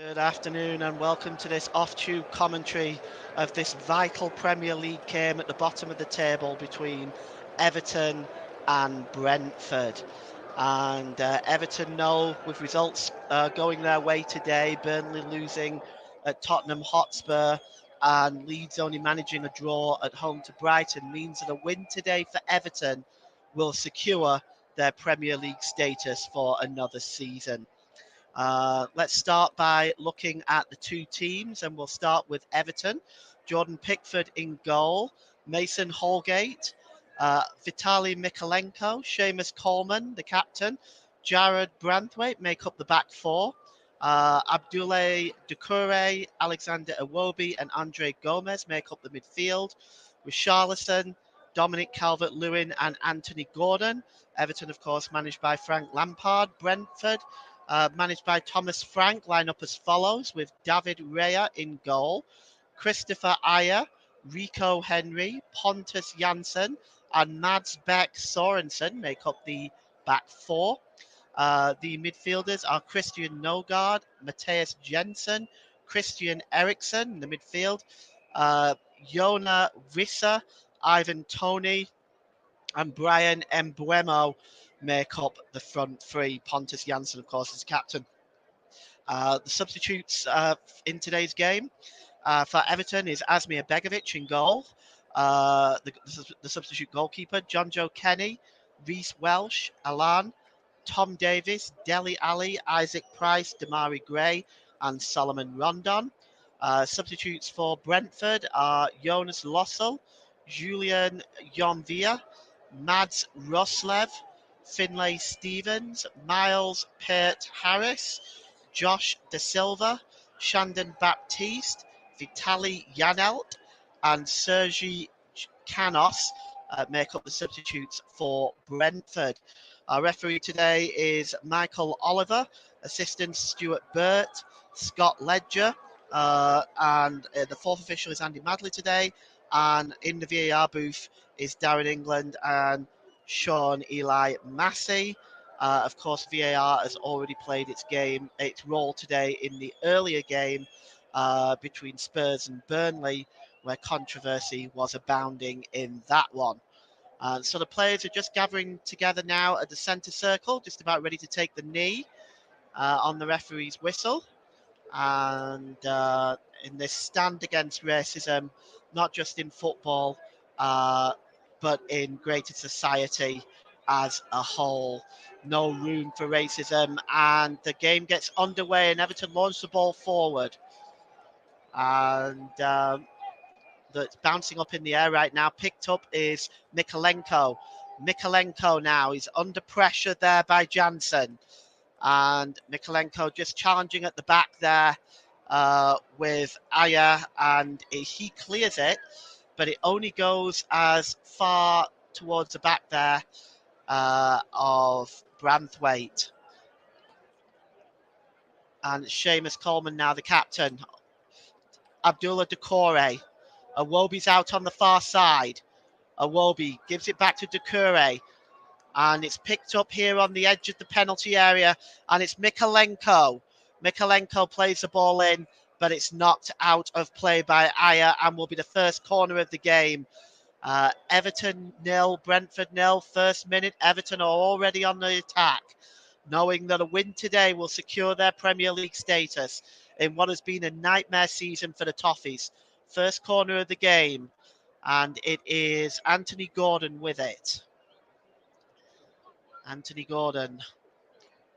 Good afternoon and welcome to this off-tube commentary of this vital Premier League game at the bottom of the table between Everton and Brentford. And Everton know with results going their way today, Burnley losing at Tottenham Hotspur and Leeds only managing a draw at home to Brighton means that a win today for Everton will secure their Premier League status for another season. Let's start by looking at the two teams, and we'll start with Everton. Jordan Pickford in goal, Mason Holgate, Vitaly Mikalenko, Seamus Coleman, the captain, Jared Branthwaite make up the back four. Abdoulaye Doucouré, Alexander Iwobi, and Andre Gomez make up the midfield, with Charlison, Dominic Calvert-Lewin, and Anthony Gordon. Everton, of course, managed by Frank Lampard. Brentford, managed by Thomas Frank, line up as follows with David Raya in goal, Christopher Ayer, Rico Henry, Pontus Jansson, and Mads Beck Sorensen make up the back four. The midfielders are Christian Nogard, Matthias Jensen, Christian Eriksen in the midfield, Jona Visser, Ivan Toney, and Brian Mbuemo make up the front three. Pontus Jansson, of course, is captain. The substitutes in today's game for Everton is Asmir Begovic in goal. The substitute goalkeeper, John Joe Kenny, Reece Welsh, Alan, Tom Davis, Deli Ali, Isaac Price, Damari Gray, and Solomon Rondon. Substitutes for Brentford are Jonas Lossell, Julian Jonvia, Mads Roslev, Finlay Stevens, Miles Peart Harris, Josh De Silva, Shandon Baptiste, Vitaly Janelt, and Sergi Canos make up the substitutes for Brentford. Our referee today is Michael Oliver, assistant Stuart Burt, Scott Ledger, and the fourth official is Andy Madley today. And in the VAR booth is Darren England and Sean Eli Massey. Of course, VAR has already played its role today in the earlier game between Spurs and Burnley, where controversy was abounding in that one. So the players are just gathering together now at the centre circle, just about ready to take the knee on the referee's whistle. And in this stand against racism, not just in football, but in greater society as a whole. No room for racism, and the game gets underway, and Everton launch the ball forward. And that's bouncing up in the air right now. Picked up is Mikalenko. Mikalenko now is under pressure there by Jansen. And Mikalenko just challenging at the back there with Aya, and he clears it, but it only goes as far towards the back there of Branthwaite. And Seamus Coleman now the captain. Abdullah Doucouré. Iwobi's out on the far side. Iwobi gives it back to Doucouré. And it's picked up here on the edge of the penalty area. And it's Mikalenko. Mikalenko plays the ball in, but it's knocked out of play by Aya and will be the first corner of the game. Everton 0, Brentford 0. First minute, Everton are already on the attack, knowing that a win today will secure their Premier League status in what has been a nightmare season for the Toffees. First corner of the game, and it is Anthony Gordon with it. Anthony Gordon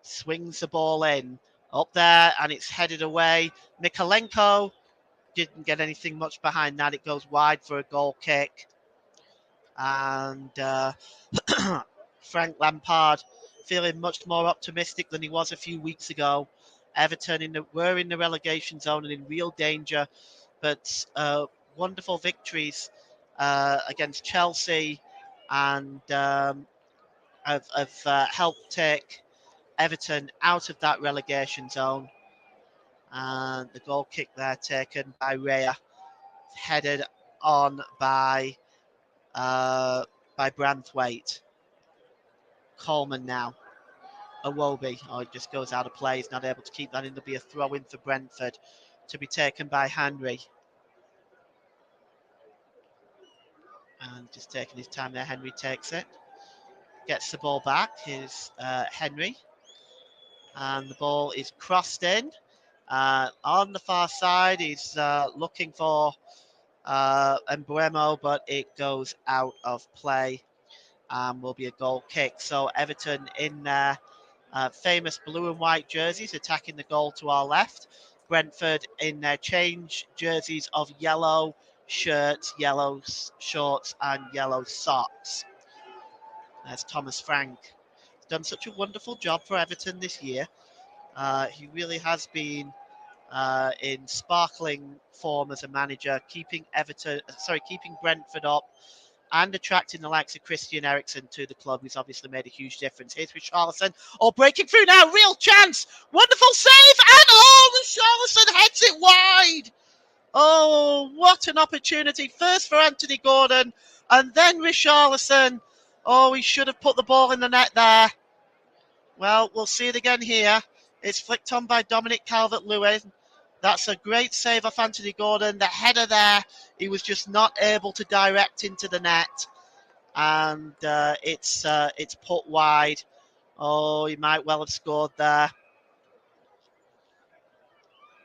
swings the ball in, up there, and it's headed away. Mikalenko didn't get anything much behind that. It goes wide for a goal kick. And Frank Lampard feeling much more optimistic than he was a few weeks ago. Everton were in the relegation zone and in real danger, but wonderful victories against Chelsea and have helped take Everton out of that relegation zone. And the goal kick there taken by Raya, headed on by Branthwaite. Coleman now. Iwobi. Oh, it just goes out of play. He's not able to keep that in. There'll be a throw in for Brentford to be taken by Henry. And just taking his time there, Henry takes it. Gets the ball back. Here's Henry. And the ball is crossed in. On the far side, he's looking for Embuemo, but it goes out of play and will be a goal kick. So Everton in their famous blue and white jerseys attacking the goal to our left. Brentford in their change jerseys of yellow shirts, yellow shorts, and yellow socks. There's Thomas Frank. He's done such a wonderful job for Everton this year. He really has been in sparkling form as a manager, keeping Brentford up and attracting the likes of Christian Eriksen to the club, who's obviously made a huge difference. Here's Richarlison. Oh, breaking through now. Real chance. Wonderful save. And Richarlison heads it wide. Oh, what an opportunity. First for Anthony Gordon and then Richarlison. Oh, he should have put the ball in the net there. Well, we'll see it again here. It's flicked on by Dominic Calvert-Lewin. That's a great save off Anthony Gordon. The header there, he was just not able to direct into the net. And it's put wide. Oh, he might well have scored there.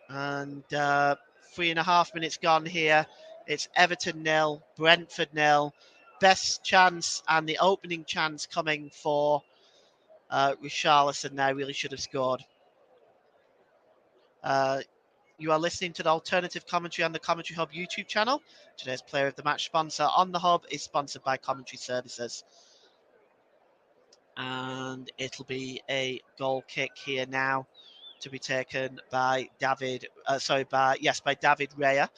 And 3.5 minutes gone here. It's Everton 0, Brentford 0. Best chance and the opening chance coming for Richarlison there. Really should have scored. You are listening to the alternative commentary on the Commentary Hub YouTube channel. Today's player of the match sponsor on the Hub is sponsored by Commentary Services. And it'll be a goal kick here now to be taken by David Raya.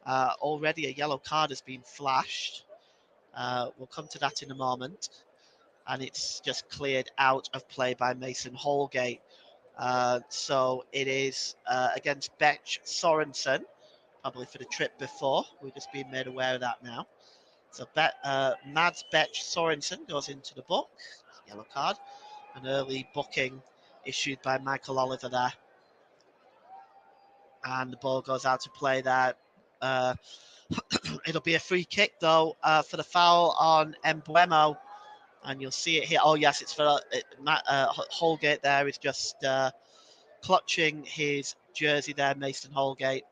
Already a yellow card has been flashed. We'll come to that in a moment. And it's just cleared out of play by Mason Holgate. So it is against Betch Sorensen, probably for the trip before. We're just being made aware of that now. So Mads Betch Sorensen goes into the book. Yellow card. An early booking issued by Michael Oliver there. And the ball goes out to play there. It'll be a free kick, though, for the foul on Embuemo. And you'll see it here. Oh, yes, it's for Holgate there is just clutching his jersey there, Mason Holgate.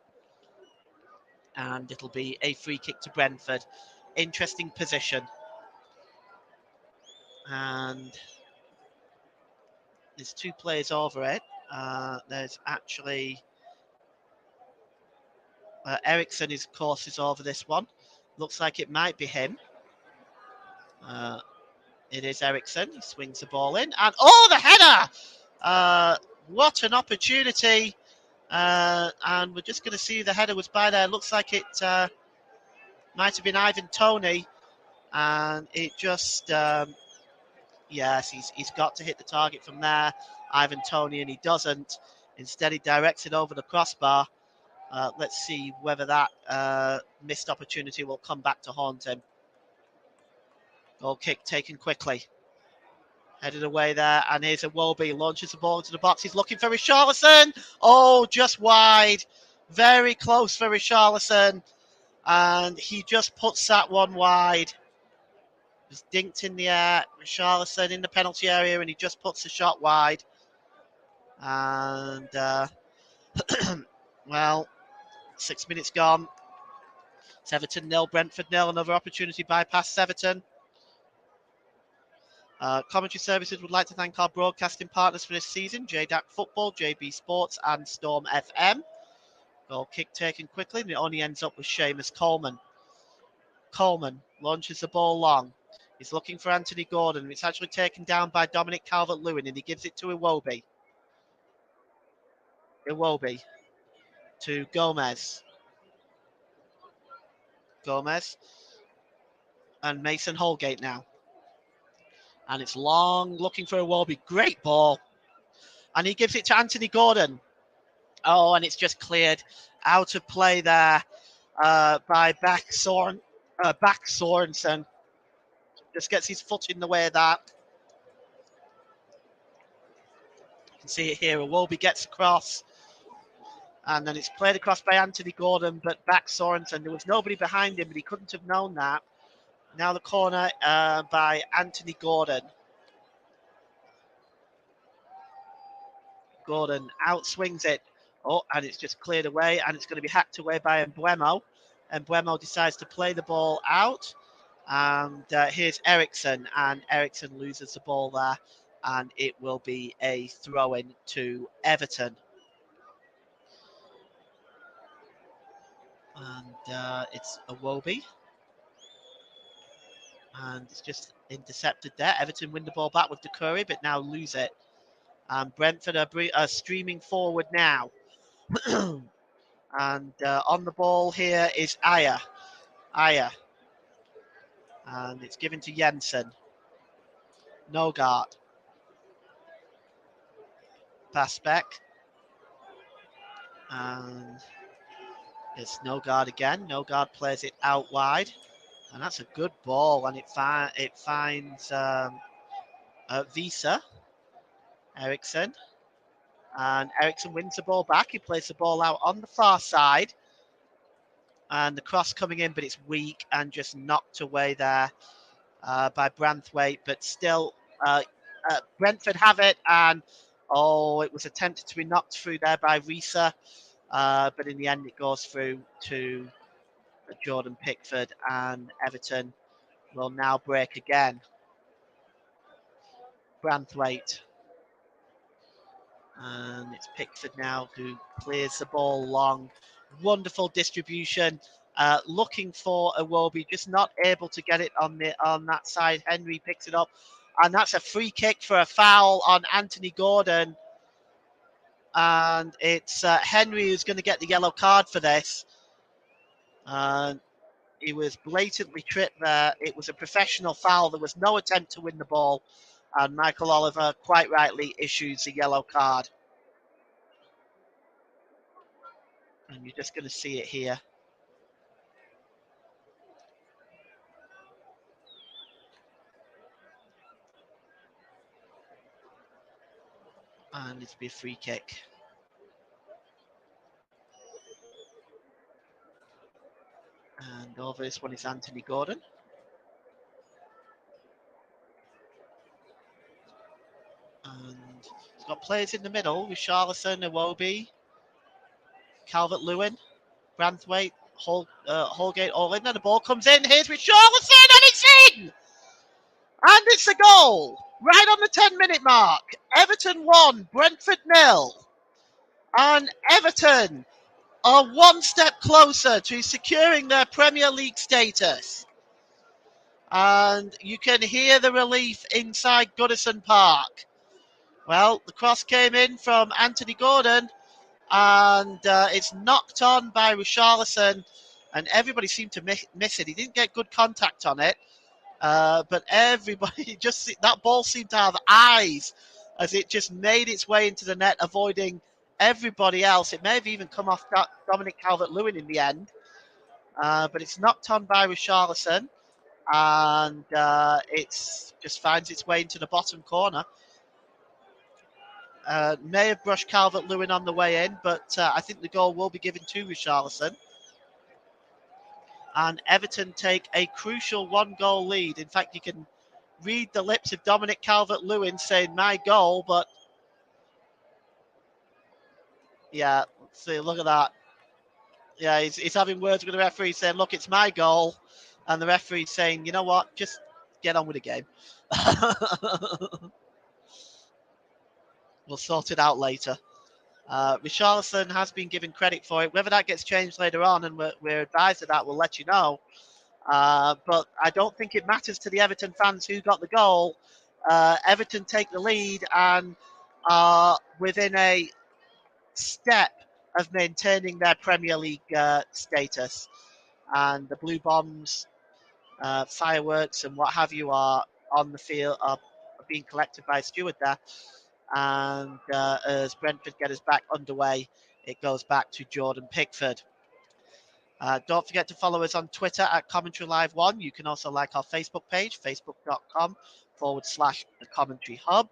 And it'll be a free kick to Brentford. Interesting position. And there's two players over it. There's actually Eriksen, of course, is over this one. Looks like it might be him. It is Eriksen. He swings the ball in. And, the header! What an opportunity. And we're just going to see the header was by there. Looks like it might have been Ivan Toney. And it just, yes, he's got to hit the target from there, Ivan Toney, and he doesn't. Instead, he directs it over the crossbar. Let's see whether that missed opportunity will come back to haunt him. Goal kick taken quickly. Headed away there, and here's Iwobi. Launches the ball into the box. He's looking for Richarlison. Oh, just wide. Very close for Richarlison. And he just puts that one wide. Just dinked in the air. Richarlison in the penalty area, and he just puts the shot wide. And, well, 6 minutes gone. It's Everton 0, Brentford 0. Another opportunity bypassed Everton. Commentary Services would like to thank our broadcasting partners for this season, JDAC Football, JB Sports, and Storm FM. Goal kick taken quickly, and it only ends up with Seamus Coleman. Coleman launches the ball long. He's looking for Anthony Gordon. It's actually taken down by Dominic Calvert-Lewin, and he gives it to Iwobi. Iwobi to Gomez. Gomez and Mason Holgate now. And it's long, looking for Iwobi. Great ball. And he gives it to Anthony Gordon. Oh, and it's just cleared out of play there by Back Sorensen. Just gets his foot in the way of that. see it here. Iwobi gets across, and then it's played across by Anthony Gordon, but back Sorensen. There was nobody behind him, but he couldn't have known that. Now the corner by Anthony Gordon. Gordon outswings it. Oh, and it's just cleared away, and it's going to be hacked away by Mbeumo. Mbeumo decides to play the ball out. And here's Eriksson, and Eriksson loses the ball there, and it will be a throw-in to Everton. And it's Iwobi. And it's just intercepted there. Everton win the ball back with Doucouré, but now lose it. And Brentford are streaming forward now. And on the ball here is Ayer. And it's given to Jensen. Nogard. Pass back. And it's Nogard again. Nogard plays it out wide. And that's a good ball. And it finds Visa. Eriksson. And Eriksson wins the ball back. He plays the ball out on the far side. And the cross coming in, but it's weak and just knocked away there by Branthwaite. But still, Brentford have it. And, it was attempted to be knocked through there by Risa. But in the end, it goes through to Jordan Pickford. And Everton will now break again. Branthwaite. And it's Pickford now who clears the ball long. Wonderful distribution. Looking for Iwobi, just not able to get it on that side. Henry picks it up. And that's a free kick for a foul on Anthony Gordon. And it's Henry who's going to get the yellow card for this. He was blatantly tripped there. It was a professional foul. There was no attempt to win the ball. And Michael Oliver, quite rightly, issues a yellow card. And you're just going to see it here. And it's be a free kick. And over this one is Anthony Gordon. And he's got players in the middle with Richarlison, Iwobi, Calvert-Lewin, Branthwaite, Holgate all in. And the ball comes in. Here's Richarlison, and it's in! And it's a goal! Right on the 10-minute mark. Everton 1, Brentford 0. And Everton are one step closer to securing their Premier League status. And you can hear the relief inside Goodison Park. Well, the cross came in from Anthony Gordon, and it's knocked on by Richarlison, and everybody seemed to miss it. He didn't get good contact on it, but everybody that ball seemed to have eyes as it just made its way into the net, avoiding everybody else. It may have even come off Dominic Calvert-Lewin in the end, but it's knocked on by Richarlison, and it just finds its way into the bottom corner. May have brushed Calvert-Lewin on the way in, but I think the goal will be given to Richarlison. And Everton take a crucial one-goal lead. In fact, you can read the lips of Dominic Calvert-Lewin saying, "My goal," but yeah, see, look at that. Yeah, he's having words with the referee saying, "Look, it's my goal," and the referee saying, "You know what? Just get on with the game. We'll sort it out later." Richarlison has been given credit for it. Whether that gets changed later on, and we're advised of that, we'll let you know. But I don't think it matters to the Everton fans who got the goal. Everton take the lead and are within a step of maintaining their Premier League status. And the Blue Bombs, fireworks and what have you are on the field, are being collected by a steward there. And as Brentford get us back underway, it goes back to Jordan Pickford. Don't forget to follow us on Twitter at Commentary Live 1. You can also like our Facebook page, facebook.com the commentary hub.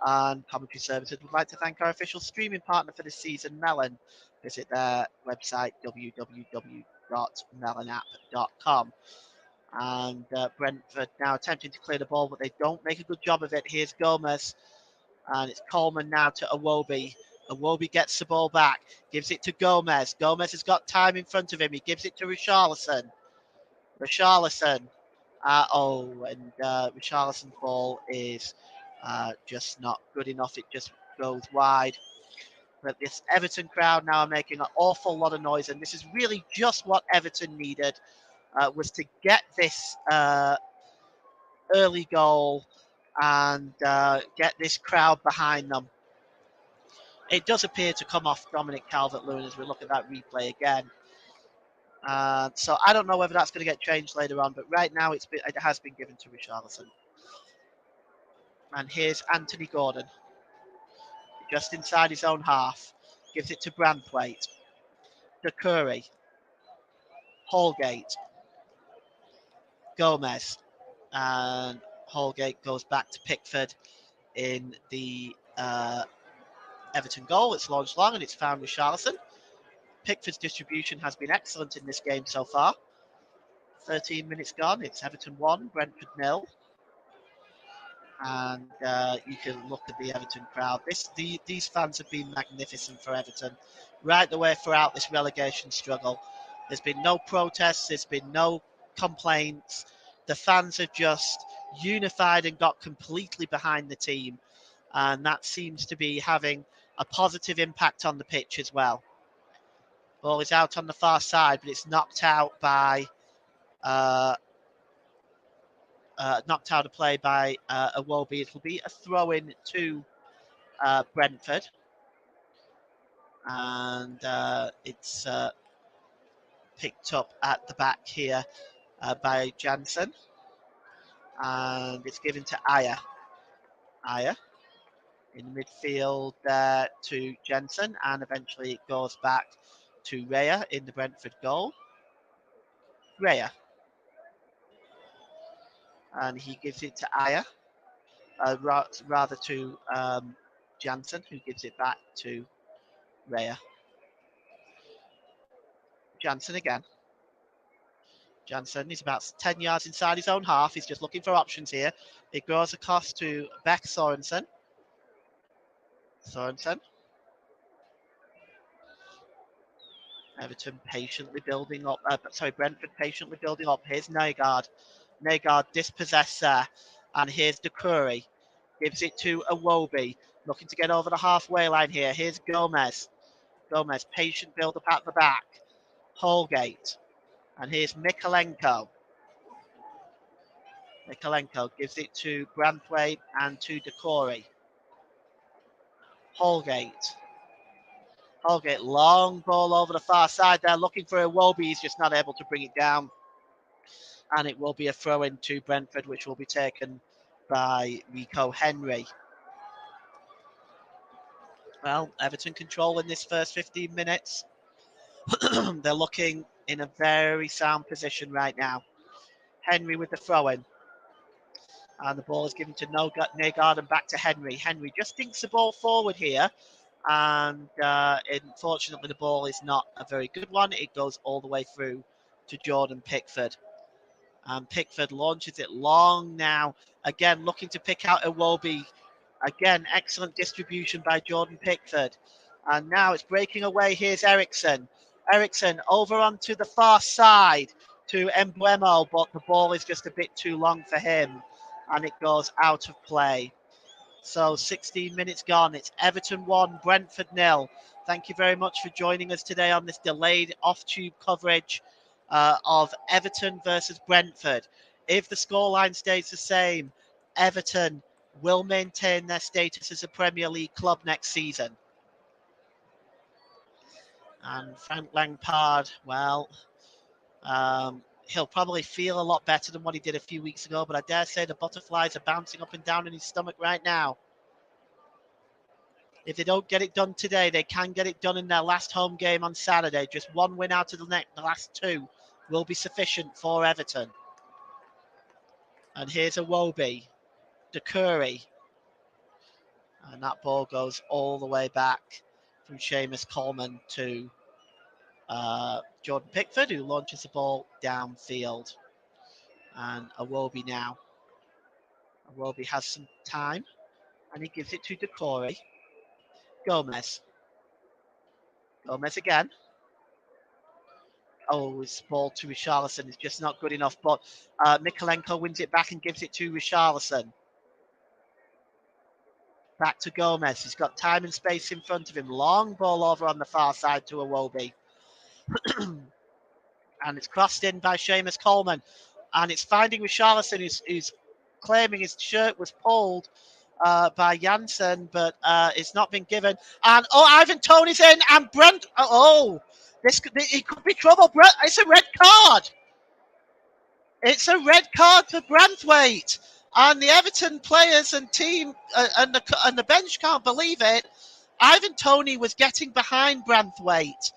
And Commentary Services would like to thank our official streaming partner for this season, Melon. Visit their website, www.melonapp.com. And Brentford now attempting to clear the ball, but they don't make a good job of it. Here's Gomez, and it's Coleman now to Iwobi. Iwobi gets the ball back, gives it to Gomez. Gomez has got time in front of him. He gives it to Richarlison. Richarlison's ball is just not good enough. It just goes wide. But this Everton crowd now are making an awful lot of noise, and this is really just what Everton needed, was to get this early goal and get this crowd behind them. It does appear to come off Dominic Calvert-Lewin as we look at that replay again. So I don't know whether that's going to get changed later on, but right now it has been given to Richarlison. And here's Anthony Gordon, just inside his own half, gives it to Branthwaite, Doucouré, Holgate, Gomez, and Holgate goes back to Pickford in the Everton goal. It's launched long and it's found Richarlison. Pickford's distribution has been excellent in this game so far. 13 minutes gone. It's Everton 1, Brentford 0. And you can look at the Everton crowd. These fans have been magnificent for Everton right the way throughout this relegation struggle. There's been no protests. There's been no complaints. The fans have just unified and got completely behind the team. And that seems to be having a positive impact on the pitch as well. Ball is out on the far side, but it's knocked out by of play by Iwobi. It'll be a throw-in to Brentford. And it's picked up at the back here by Jansen. And it's given to Aya. Aya in the midfield to Jensen. And eventually it goes back to Raya in the Brentford goal. Raya. And he gives it to Aya. Rather to Jansen, who gives it back to Raya. Jansen again. Jansen is about 10 yards inside his own half. He's just looking for options here. It goes across to Beck Sorensen. Everton patiently building up. Brentford patiently building up. Here's Nygaard. Nygaard dispossessed there. And here's Doucouré. Gives it to Iwobi. Looking to get over the halfway line here. Here's Gomez. Gomez, patient build up at the back. Holgate. And here's Mikalenko. Mikalenko gives it to Branthwaite and to Doucouré. Holgate. Holgate, long ball over the far side there, looking for Iwobi. He's just not able to bring it down. And it will be a throw in to Brentford, which will be taken by Rico Henry. Well, Everton controlling this first 15 minutes. They're looking in a very sound position right now. Henry with the throw-in. And the ball is given to Nygaard and back to Henry. Henry just dinks the ball forward here. And unfortunately, the ball is not a very good one. It goes all the way through to Jordan Pickford. And Pickford launches it long now. Again, looking to pick out Iwobi. Again, excellent distribution by Jordan Pickford. And now it's breaking away. Here's Eriksson. Eriksson over onto the far side to Mbeumo, but the ball is just a bit too long for him. And it goes out of play. So 16 minutes gone. It's Everton 1, Brentford 0. Thank you very much for joining us today on this delayed off-tube coverage of Everton versus Brentford. If the scoreline stays the same, Everton will maintain their status as a Premier League club next season. And Frank Lampard, well, he'll probably feel a lot better than what he did a few weeks ago, but I dare say the butterflies are bouncing up and down in his stomach right now. If they don't get it done today, they can get it done in their last home game on Saturday. Just one win out of the last two will be sufficient for Everton. And here's Iwobi. Curry. And that ball goes all the way back from Seamus Coleman to Jordan Pickford, who launches the ball downfield. And Iwobi now. Iwobi has some time, and he gives it to Decore. Gomez. Gomez again. Oh, his ball to Richarlison is just not good enough, but Mikolenko wins it back and gives it to Richarlison. Back to Gomez. He's got time and space in front of him. Long ball over on the far side to Iwobi. And it's crossed in by Seamus Coleman. And it's finding Richarlison, who's claiming his shirt was pulled by Janssen, but it's not been given. And Ivan Toney's in, and Brent. It could be trouble. It's a red card. It's a red card for Branthwaite, and the Everton players and team and the bench can't believe it. Ivan Toney was getting behind Branthwaite,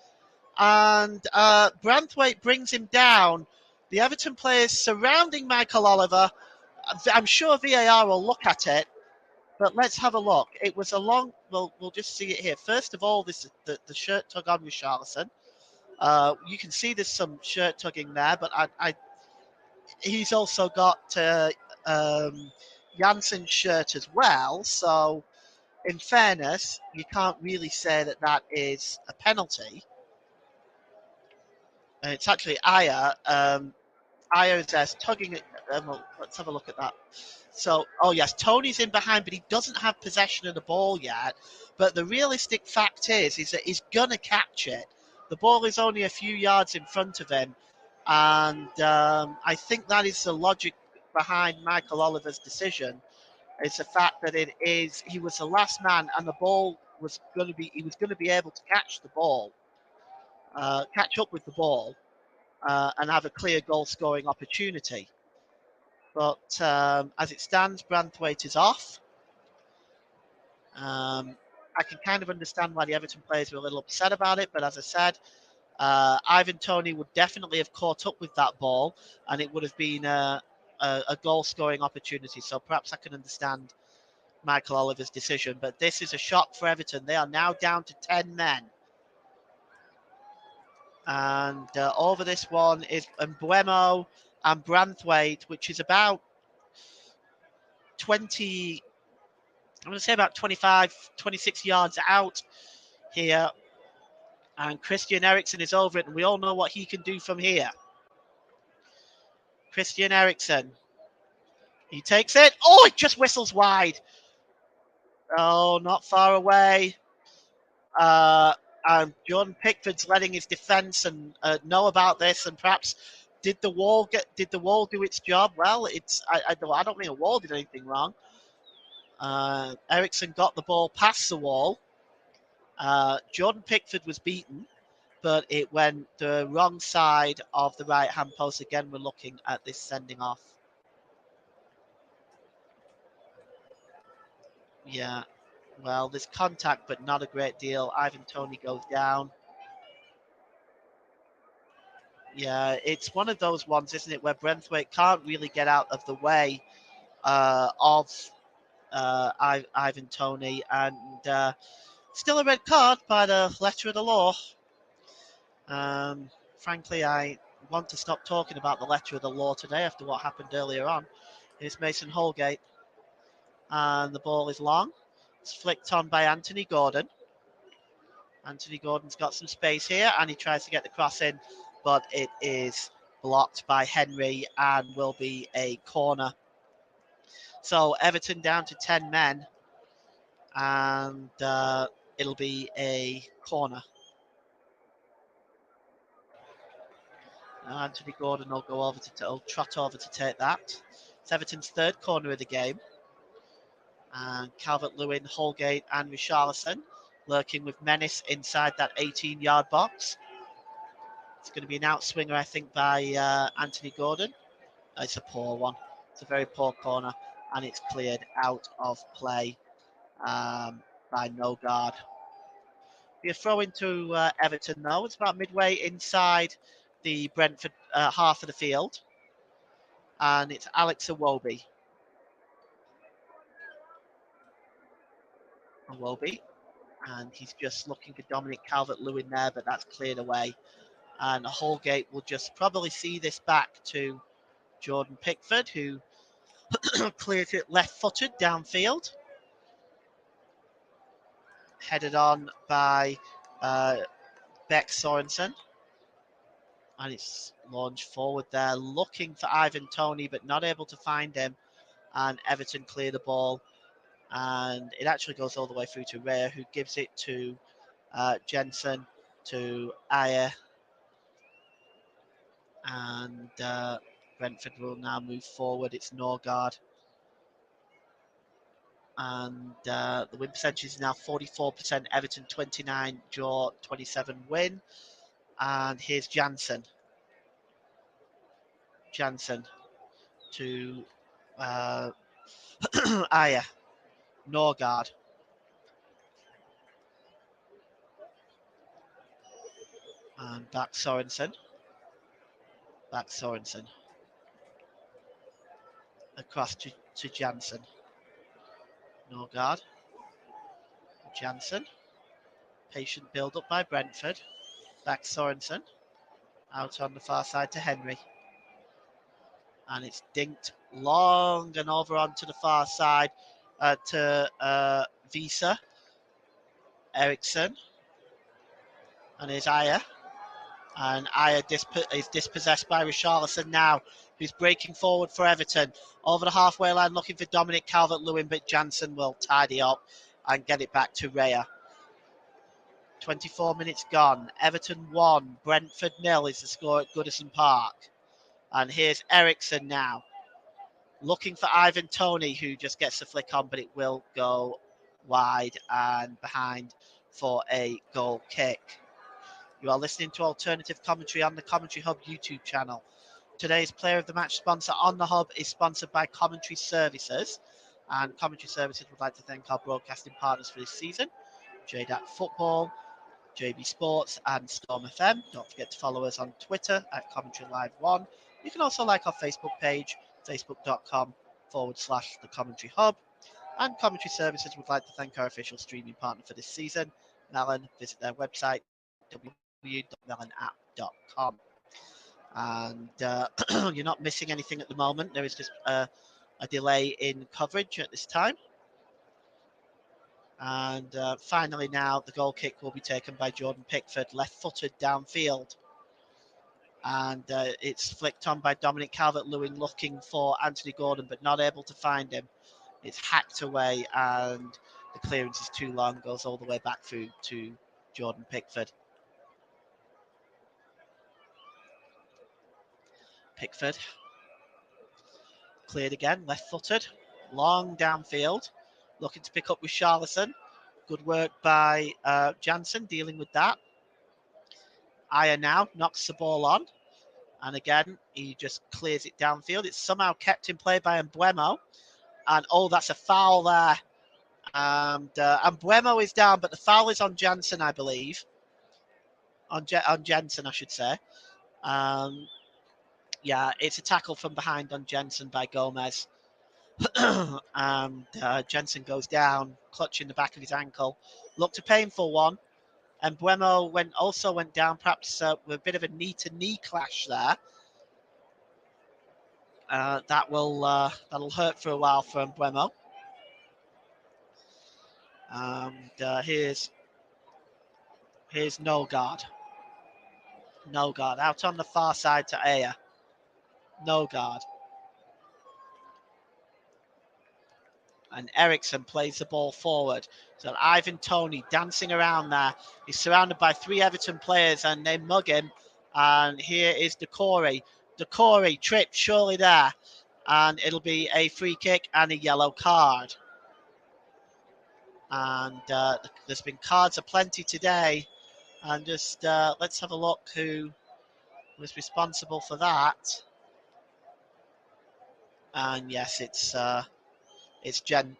and Branthwaite brings him down. The Everton players surrounding Michael Oliver. I'm sure VAR will look at it, but let's have a look. It was a long. We'll just see it here. First of all, the shirt tug on Richarlison. You can see there's some shirt tugging there, but he's also got Janssen's shirt as well. So, in fairness, you can't really say that is a penalty. It's actually Aya. Aya's there tugging it. Let's have a look at that. So, yes, Tony's in behind, but he doesn't have possession of the ball yet. But the realistic fact is that he's going to catch it. The ball is only a few yards in front of him. And I think that is the logic behind Michael Oliver's decision. It's the fact that he was the last man, and the ball he was going to be able to catch the ball, catch up with the ball, and have a clear goal scoring opportunity. But as it stands, Branthwaite is off. I can kind of understand why the Everton players were a little upset about it, but as I said, Ivan Toney would definitely have caught up with that ball, and it would have been a goal-scoring opportunity. So perhaps I can understand Michael Oliver's decision. But this is a shock for Everton. They are now down to 10 men. And over this one is Mbuemo and Branthwaite, which is about 20, I'm going to say about 25, 26 yards out here. And Christian Eriksen is over it, and we all know what he can do from here. Christian Eriksen. He takes it. Oh, it just whistles wide. Oh, not far away. And Jordan Pickford's letting his defence and know about this, and perhaps did the wall do its job? Well, I don't think a wall did anything wrong. Eriksen got the ball past the wall. Jordan Pickford was beaten, but it went the wrong side of the right-hand post. Again, we're looking at this sending off. Yeah, well, there's contact, but not a great deal. Ivan Toney goes down. Yeah, it's one of those ones, isn't it, where Brentford can't really get out of the way of Ivan Toney, and still a red card by the letter of the law. Frankly, I want to stop talking about the letter of the law today after what happened earlier on. Here's Mason Holgate, and the ball is long. It's flicked on by Anthony Gordon. Anthony Gordon's got some space here, and he tries to get the cross in, but it is blocked by Henry and will be a corner. So Everton down to 10 men, and it'll be a corner. Anthony Gordon will trot over to take that. It's Everton's third corner of the game. And Calvert-Lewin, Holgate and Richarlison lurking with menace inside that 18-yard box. It's going to be an outswinger, I think, by Anthony Gordon. It's a poor one. It's a very poor corner, and it's cleared out of play by Nogard. Be a throw into Everton, though. It's about midway inside the Brentford half of the field. And it's Alex Iwobi. Iwobi, and he's just looking for Dominic Calvert-Lewin there, but that's cleared away. And Holgate will just probably see this back to Jordan Pickford, who clears it left-footed downfield. Headed on by Beck Sorensen. And it's launched forward there, looking for Ivan Toney, but not able to find him. And Everton clear the ball. And it actually goes all the way through to Raya, who gives it to Jensen, to Ayer. And Brentford will now move forward. It's Norgard. And the win percentage is now 44%, Everton 29, Jaw 27 win. And here's Jansen. Jansen to Ayer. Norgard. And back Sorensen. Back Sorensen. Across to Jansen. Norgard. Jansen. Patient build up by Brentford. Back Sorensen. Out on the far side to Henry. And it's dinked long and over onto the far side to Visa. Eriksson. And here's Ayer. And Ayer is dispossessed by Richarlison now, who's breaking forward for Everton. Over the halfway line looking for Dominic Calvert-Lewin, but Jansen will tidy up and get it back to Raya. 24 minutes gone. Everton 1, Brentford 0 is the score at Goodison Park. And here's Eriksson now, looking for Ivan Toney, who just gets the flick on, but it will go wide and behind for a goal kick. You are listening to alternative commentary on the Commentary Hub YouTube channel. Today's Player of the Match sponsor on the Hub is sponsored by Commentary Services. And Commentary Services would like to thank our broadcasting partners for this season: JDAC Football, JB Sports, and Storm FM. Don't forget to follow us on Twitter at Commentary Live 1. You can also like our Facebook page, facebook.com/The Commentary Hub. And Commentary Services would like to thank our official streaming partner for this season, Melon. Visit their website, www.melonapp.com. And you're not missing anything at the moment. There is just a delay in coverage at this time. And finally now, the goal kick will be taken by Jordan Pickford, left-footed downfield. And it's flicked on by Dominic Calvert-Lewin, looking for Anthony Gordon, but not able to find him. It's hacked away, and the clearance is too long, goes all the way back through to Jordan Pickford. Pickford cleared again, left-footed, long downfield, looking to pick up with Richarlison. Good work by Jansen dealing with that. Ayer now knocks the ball on, and again he just clears it downfield. It's somehow kept in play by Mbeumo, and that's a foul there. And Mbeumo is down, but the foul is on Jansen, I believe. On Jensen, I should say. Yeah, it's a tackle from behind on Jensen by Gomez. And Jensen goes down, clutching the back of his ankle. Looked a painful one. And Mbeumo went down, perhaps with a bit of a knee-to-knee clash there. That'll hurt for a while for Mbeumo. And here's Norgard. Norgard out on the far side to Ayer. Norgard. And Eriksson plays the ball forward. So Ivan Toney dancing around there. He's surrounded by 3 Everton players, and they mug him. And here is Decore. Decore tripped surely there. And it'll be a free kick and a yellow card. And there's been cards aplenty today. And just let's have a look who was responsible for that. And yes, it's Jensen.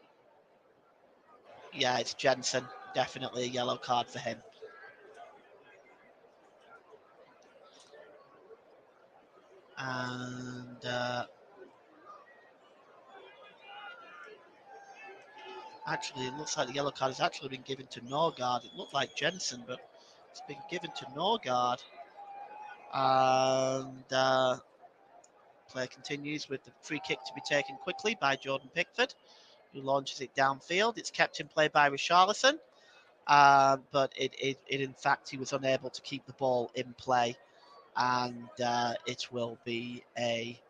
Definitely a yellow card for him. And Actually, it looks like the yellow card has actually been given to Norgard. It looked like Jensen, but it's been given to Norgard. And play continues with the free kick to be taken quickly by Jordan Pickford, who launches it downfield. It's kept in play by Richarlison, but it in fact he was unable to keep the ball in play, and it will be a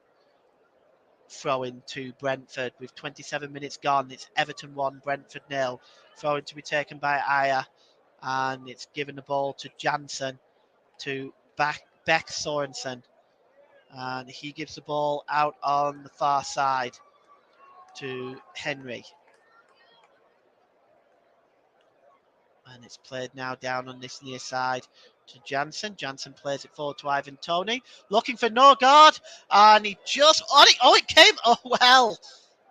throw in to Brentford with 27 minutes gone. It's Everton 1, Brentford 0. Throw in to be taken by Aya, and it's given the ball to Jansen to Beck Sorensen, and he gives the ball out on the far side to Henry. And it's played now down on this near side to Jansen. Jansen plays it forward to Ivan Toney, looking for Norgard, and he just it came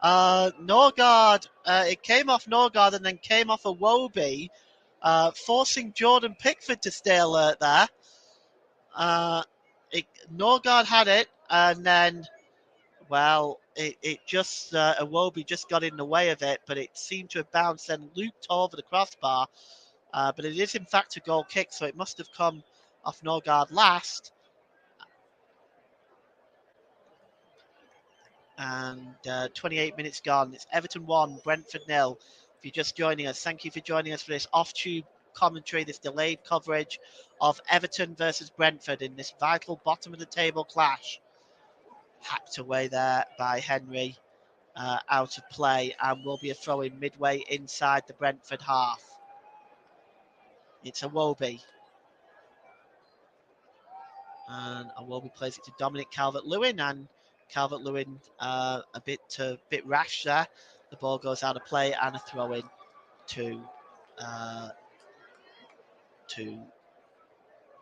Norgard. It came off Norgard and then came off a Wobie, forcing Jordan Pickford to stay alert there. Norgard had it, and then it just Iwobi just got in the way of it, but it seemed to have bounced and looped over the crossbar. But it is in fact a goal kick, so it must have come off Norgard last. And 28 minutes gone. It's Everton 1, Brentford 0. If you're just joining us, thank you for joining us for this off-tube commentary, this delayed coverage of Everton versus Brentford in this vital bottom of the table clash. Hacked away there by Henry. Out of play, and will be a throw in midway inside the Brentford half. It's Iwobi. And Iwobi plays it to Dominic Calvert-Lewin, and Calvert-Lewin a bit rash there. The ball goes out of play, and a throw in to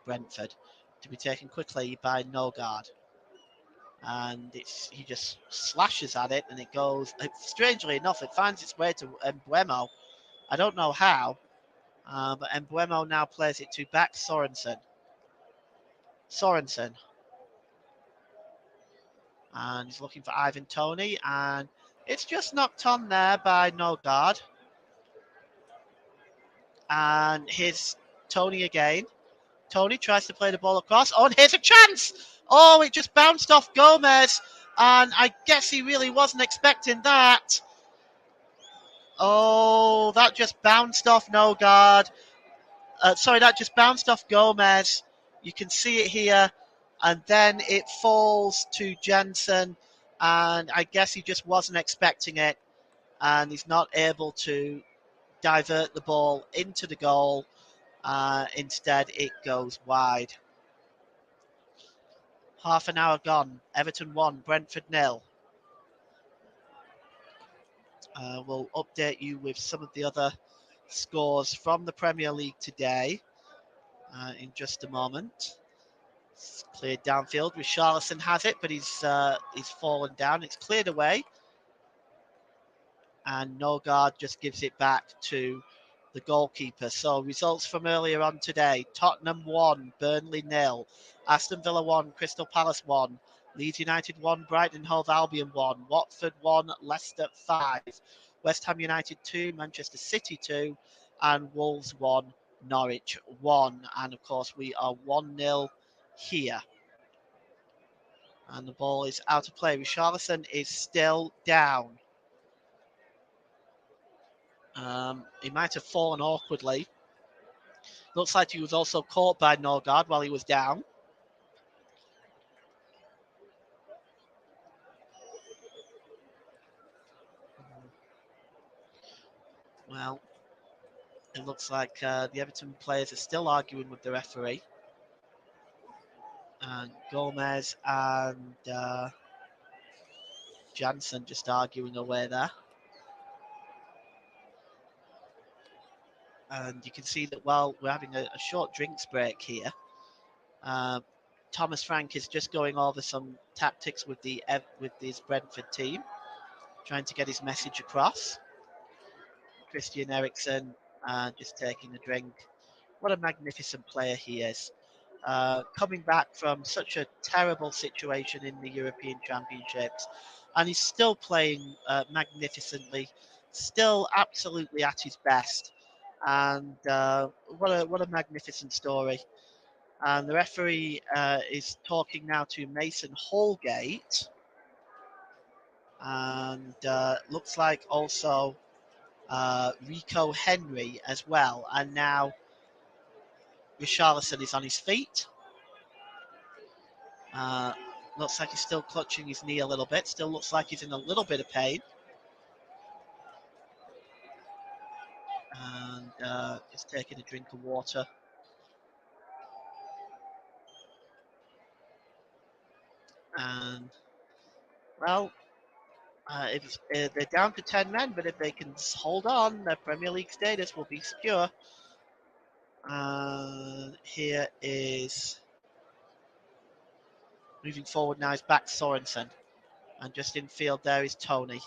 Brentford to be taken quickly by Norgard. And he just slashes at it, and it goes. Strangely enough, it finds its way to Mbuemo. I don't know how, but Mbuemo now plays it to back Sorensen. And he's looking for Ivan Toney, and it's just knocked on there by Norgard. And here's Toney again. Toney tries to play the ball across. Oh, and here's a chance! Oh, it just bounced off Gomez, and I guess he really wasn't expecting that. Oh, that just bounced off Norgard. That just bounced off Gomez. You can see it here, and then it falls to Jensen, and I guess he just wasn't expecting it, and he's not able to divert the ball into the goal. Instead, it goes wide. Half an hour gone. Everton 1, Brentford 0. We'll update you with some of the other scores from the Premier League today in just a moment. It's cleared downfield. Richarlison has it, but he's fallen down. It's cleared away. And Norgard just gives it back to the goalkeeper. So results from earlier on today: Tottenham 1, Burnley 0, Aston Villa 1, Crystal Palace 1, Leeds United 1, Brighton and Hove Albion 1, Watford 1, Leicester 5, West Ham United 2, Manchester City 2, and Wolves 1, Norwich 1. And of course we are 1-0 here. And the ball is out of play. Richarlison is still down. He might have fallen awkwardly. Looks like he was also caught by Norgard while he was down. Well, it looks like the Everton players are still arguing with the referee. And Gomez and Jansen just arguing away there. And you can see that while we're having a short drinks break here, Thomas Frank is just going over some tactics with this Brentford team, trying to get his message across. Christian Eriksen just taking a drink. What a magnificent player he is. Coming back from such a terrible situation in the European Championships, and he's still playing magnificently still absolutely at his best. And what a magnificent story. And the referee is talking now to Mason Holgate. And looks like also Rico Henry as well. And now Richarlison is on his feet. Looks like he's still clutching his knee a little bit. Still looks like he's in a little bit of pain. And he's taking a drink of water. And, well, they're down to 10 men, but if they can hold on, their Premier League status will be secure. And here is, moving forward now, is back Sorensen. And just in field there is Tony.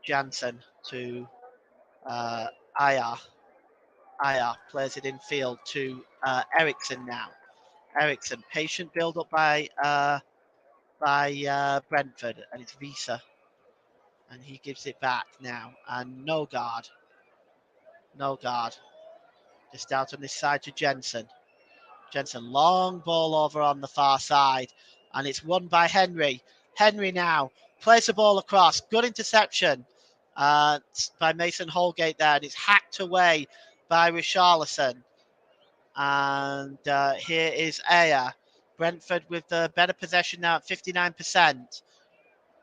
Jansen to Ayer. Ayer plays it in field to Ericsson now. Ericsson, patient build up by Brentford, and it's Visa. And he gives it back now. And no guard. Just out on this side to Jensen. Jensen, long ball over on the far side. And it's won by Henry. Henry now plays the ball across. Good interception by Mason Holgate there. And it's hacked away by Richarlison. And here is Ayer. Brentford with the better possession now at 59%.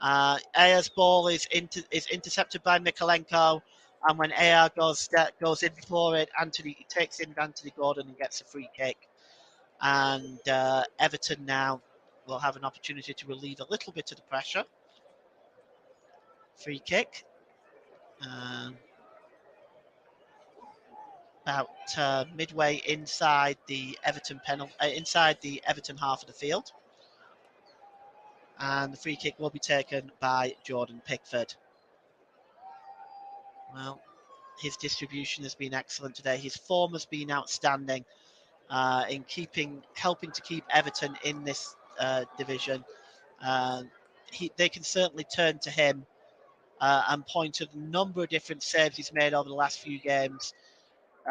Ayer's ball is intercepted by Mikalenko, and when Ayer goes in for it, Anthony takes in Anthony Gordon and gets a free kick. And Everton now will have an opportunity to relieve a little bit of the pressure. Free kick. About midway inside the Everton inside the Everton half of the field. And the free kick will be taken by Jordan Pickford. Well, his distribution has been excellent today. His form has been outstanding in helping to keep Everton in this division. They can certainly turn to him and point to the number of different saves he's made over the last few games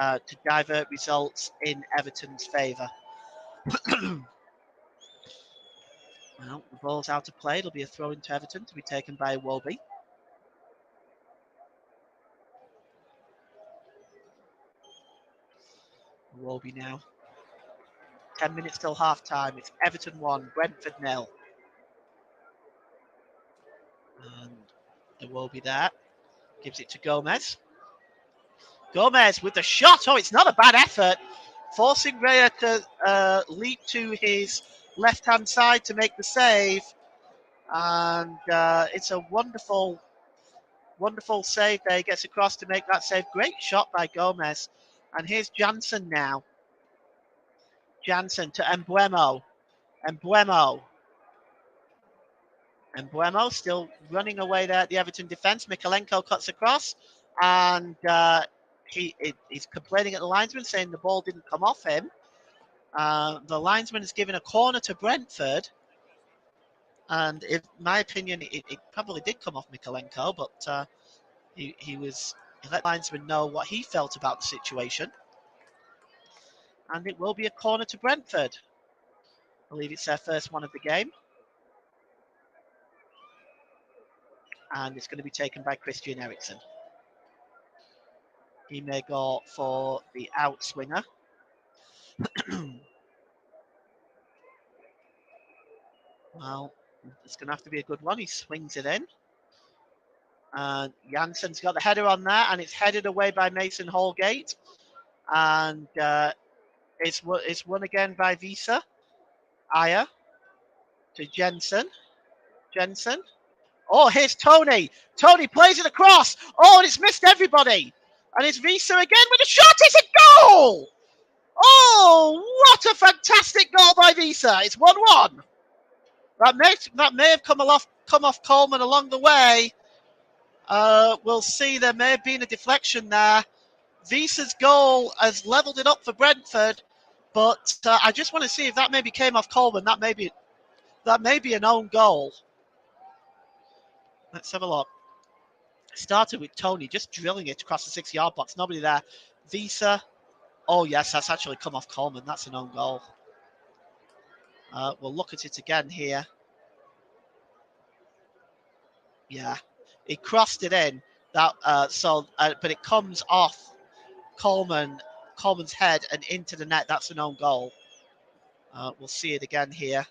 to divert results in Everton's favour. Well, the ball's out of play. It'll be a throw into Everton to be taken by Iwobi. Iwobi now. 10 minutes till half time. It's Everton 1, Brentford 0. And Iwobi there. Gives it to Gomez. Gomez with the shot. Oh, it's not a bad effort. Forcing Raya to leap to his left-hand side to make the save. And it's a wonderful save there. He gets across to make that save. Great shot by Gomez. And here's Jansen now. Jansen to Embuemo. Embuemo still running away there at the Everton defence. Mikalenko cuts across. And he's complaining at the linesman, saying the ball didn't come off him. The linesman has given a corner to Brentford. And in my opinion, it probably did come off Mikalenko, but he let the linesman know what he felt about the situation. And it will be a corner to Brentford. I believe it's their first one of the game. And it's going to be taken by Christian Eriksen. He may go for the outswinger. Well, it's going to have to be a good one. He swings it in. And Jansen's got the header on there, and it's headed away by Mason Holgate. And it's won again by Visa. Ayer to Jensen. Oh, here's Tony. Tony plays it across. Oh, and it's missed everybody. And it's Visa again with a shot. It's a goal. Oh, what a fantastic goal by Visa. It's 1-1. That may have come off Coleman along the way. We'll see. There may have been a deflection there. Visa's goal has levelled it up for Brentford, but I just want to see if that maybe came off Coleman. That may be an own goal. Let's have a look. Started with Tony just drilling it across the 6-yard box. Nobody there. Visa. Oh, yes, that's actually come off Coleman. That's an own goal. We'll look at it again here. Yeah, he crossed it in. But it comes off Coleman's head and into the net. That's an own goal. We'll see it again here.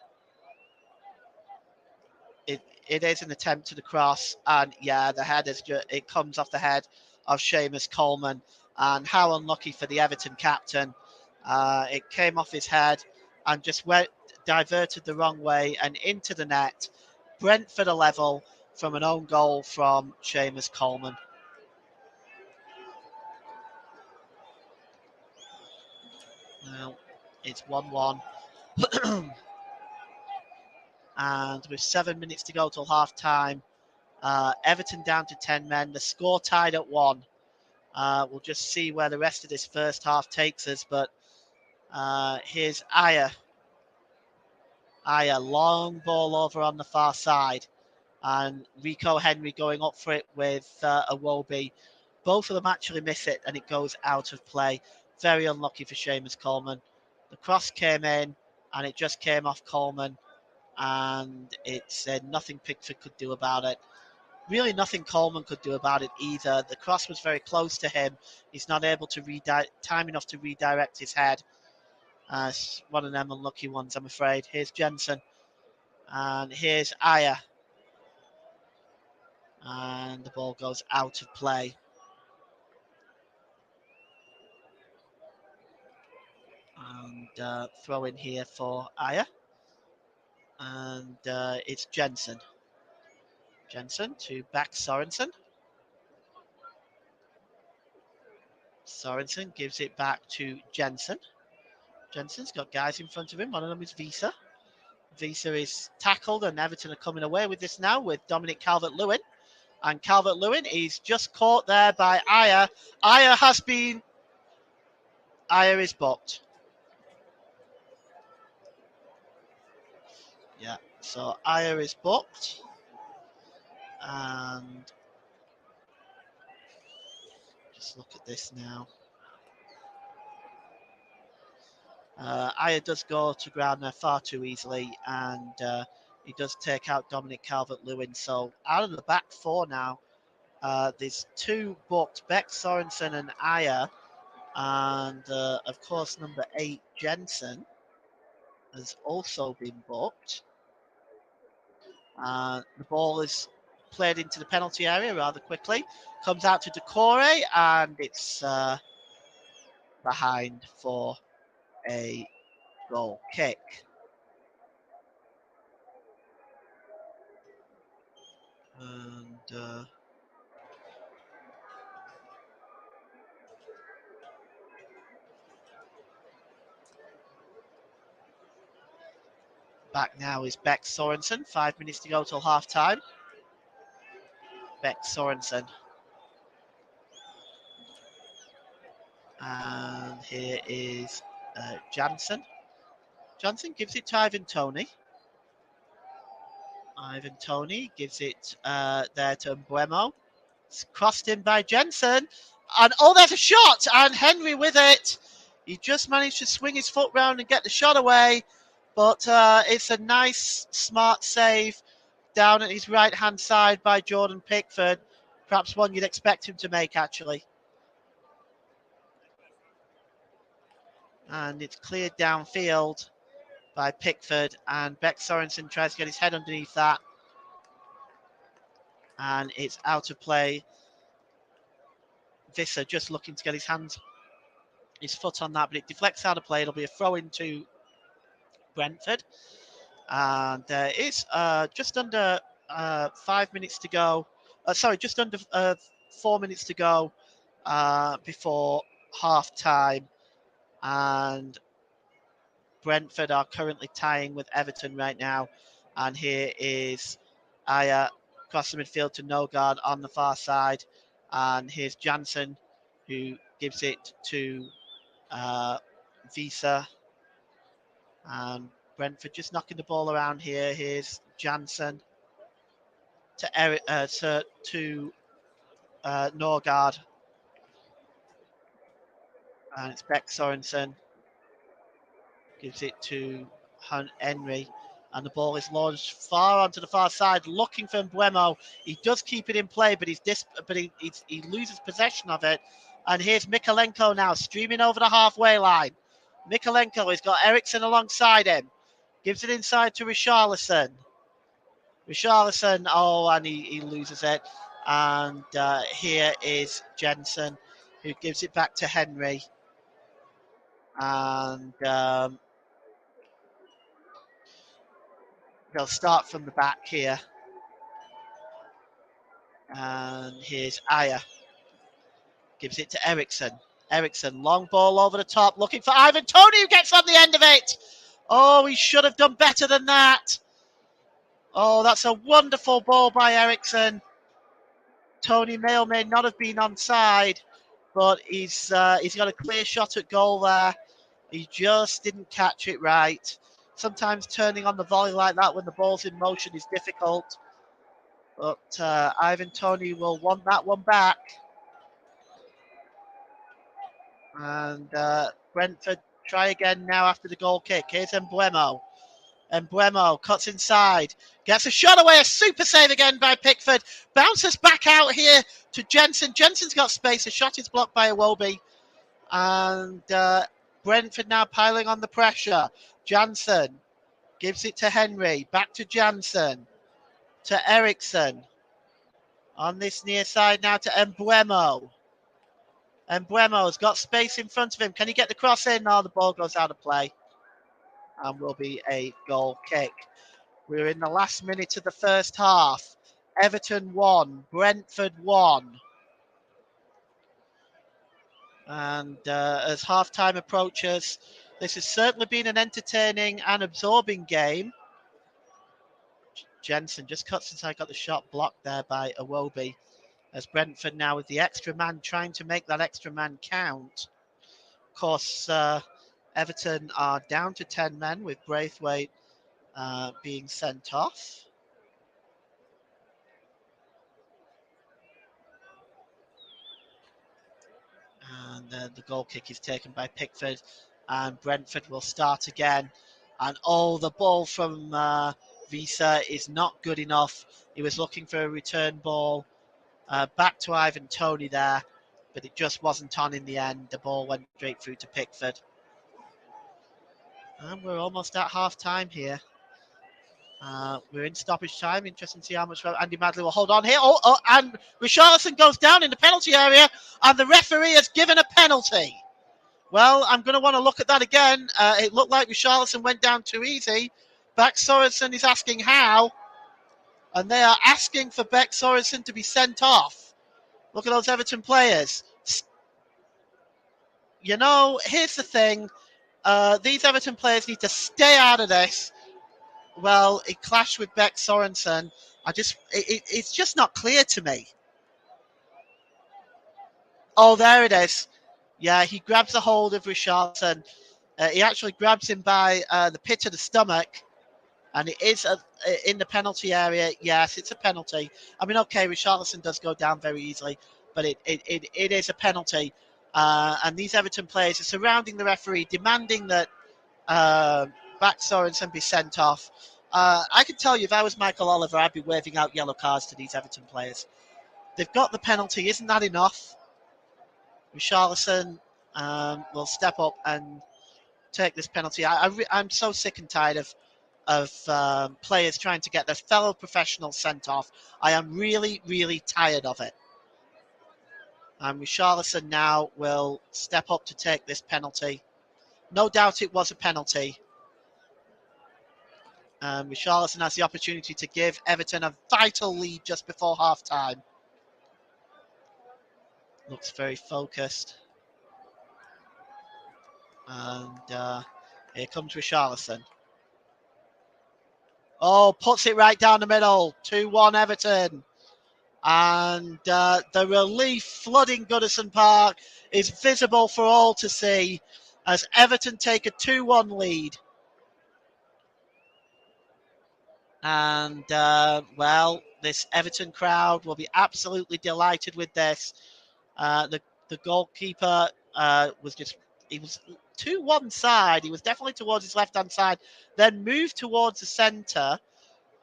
It is an attempt to the cross, and yeah, the head it comes off the head of Seamus Coleman, and how unlucky for the Everton captain. It came off his head and just diverted the wrong way and into the net. Brentford a level from an own goal from Seamus Coleman. Now it's 1-1. And with 7 minutes to go till half time, Everton down to 10 men. The score tied at 1. We'll just see where the rest of this first half takes us. But here's Aya. Long ball over on the far side. And Rico Henry going up for it with Iwobi. Both of them actually miss it, and it goes out of play. Very unlucky for Seamus Coleman. The cross came in, and it just came off Coleman. And it's nothing Pickford could do about it. Really nothing Coleman could do about it either. The cross was very close to him. He's not able to time enough to redirect his head. It's one of them unlucky ones, I'm afraid. Here's Jensen. And here's Aya. And the ball goes out of play. And throw in here for Aya. And it's Jensen. Jensen to back Sorensen. Sorensen gives it back to Jensen. Jensen's got guys in front of him. One of them is Visa. Visa is tackled, and Everton are coming away with this now with Dominic Calvert-Lewin. And Calvert-Lewin is just caught there by Aya. Aya is booked. Yeah, so Aya is booked. And just look at this now. Aya does go to ground there far too easily, and he does take out Dominic Calvert-Lewin. So out of the back four now, there's two booked, Beck Sorensen and Aya, and of course number 8, Jensen, has also been booked. The ball is played into the penalty area rather quickly, comes out to Decore, and it's behind for a goal kick. And back now is Beck Sorensen. 5 minutes to go till half time. Beck Sorensen. And here is Jansen. Jansen gives it to Ivan Toney. Ivan Toney gives it there to Mbuemo. It's crossed in by Jensen. And oh, there's a shot. And Henry with it. He just managed to swing his foot round and get the shot away. But it's a nice, smart save down at his right-hand side by Jordan Pickford. Perhaps one you'd expect him to make, actually. And it's cleared downfield by Pickford. And Beck Sorensen tries to get his head underneath that. And it's out of play. Visser just looking to get his foot on that, but it deflects out of play. It'll be a throw into Brentford. And there is just under 5 minutes to go. Just under 4 minutes to go before half time. And Brentford are currently tying with Everton right now. And here is Aya across the midfield to Nogard on the far side. And here's Jansen, who gives it to Visa. And Brentford just knocking the ball around here. Here's Jansen to Norgard. And it's Beck Sorensen. Gives it to Henry. And the ball is launched far onto the far side, looking for Mbuemo. He does keep it in play, but he loses possession of it. And here's Mikalenko now, streaming over the halfway line. Mikalenko has got Eriksson alongside him. Gives it inside to Richarlison. And he loses it. And here is Jensen, who gives it back to Henry. And they'll start from the back here. And here's Aya. Gives it to Eriksson. Eriksson, long ball over the top, looking for Ivan Toney, who gets on the end of it. Oh, he should have done better than that. Oh, that's a wonderful ball by Eriksson. Toney may or may not have been onside, but he's got a clear shot at goal there. He just didn't catch it right. Sometimes turning on the volley like that when the ball's in motion is difficult. But Ivan Toney will want that one back. And Brentford try again now after the goal kick. Here's Mbuemo. Mbuemo cuts inside. Gets a shot away. A super save again by Pickford. Bounces back out here to Jensen. Jensen's got space. A shot is blocked by Iwobi. And Brentford now piling on the pressure. Jansen gives it to Henry. Back to Jansen. To Eriksson. On this near side now to Mbuemo. Mbuemo's got space in front of him. Can he get the cross in? No, the ball goes out of play. And will be a goal kick. We're in the last minute of the first half. Everton 1, Brentford 1. And as half-time approaches, this has certainly been an entertaining and absorbing game. Jensen just cuts inside, got the shot blocked there by Iwobi. As Brentford now with the extra man trying to make that extra man count. Of course, Everton are down to 10 men with Braithwaite being sent off. And the goal kick is taken by Pickford. And Brentford will start again. And the ball from Visa is not good enough. He was looking for a return ball back to Ivan Toney there. But it just wasn't on in the end. The ball went straight through to Pickford. And we're almost at half time here. We're in stoppage time. Interesting to see how much Andy Madley will hold on here. And Richarlison goes down in the penalty area, and the referee has given a penalty. Well, I'm going to want to look at that again. It looked like Richarlison went down too easy. Beck Sorensen is asking how, and they are asking for Beck Sorensen to be sent off. Look at those Everton players. You know, here's the thing. These Everton players need to stay out of this. Well, it clashed with Beck Sorensen. It's just not clear to me. Oh, there it is. Yeah, he grabs a hold of Richarlison. He actually grabs him by the pit of the stomach. And it is in the penalty area. Yes, it's a penalty. I mean, okay, Richarlison does go down very easily, but it is a penalty. And these Everton players are surrounding the referee, demanding that Beck Sorensen be sent off. I could tell you if I was Michael Oliver, I'd be waving out yellow cards to these Everton players. They've got the penalty. Isn't that enough? Richarlison will step up and take this penalty. I'm so sick and tired of players trying to get their fellow professionals sent off. I am really, really tired of it. And Richarlison now will step up to take this penalty. No doubt it was a penalty. Richarlison has the opportunity to give Everton a vital lead just before half-time. Looks very focused. And here comes Richarlison. Oh, puts it right down the middle. 2-1 Everton. And the relief flooding Goodison Park is visible for all to see as Everton take a 2-1 lead. And, well, this Everton crowd will be absolutely delighted with this. The goalkeeper he was to one side. He was definitely towards his left-hand side, then moved towards the centre.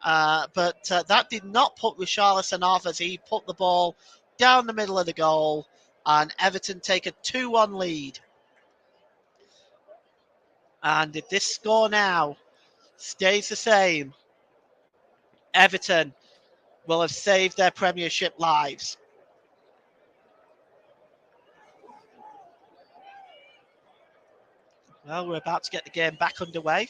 But that did not put Richarlison off as he put the ball down the middle of the goal, and Everton take a 2-1 lead. And if this score now stays the same, Everton will have saved their Premiership lives. Well, we're about to get the game back underway.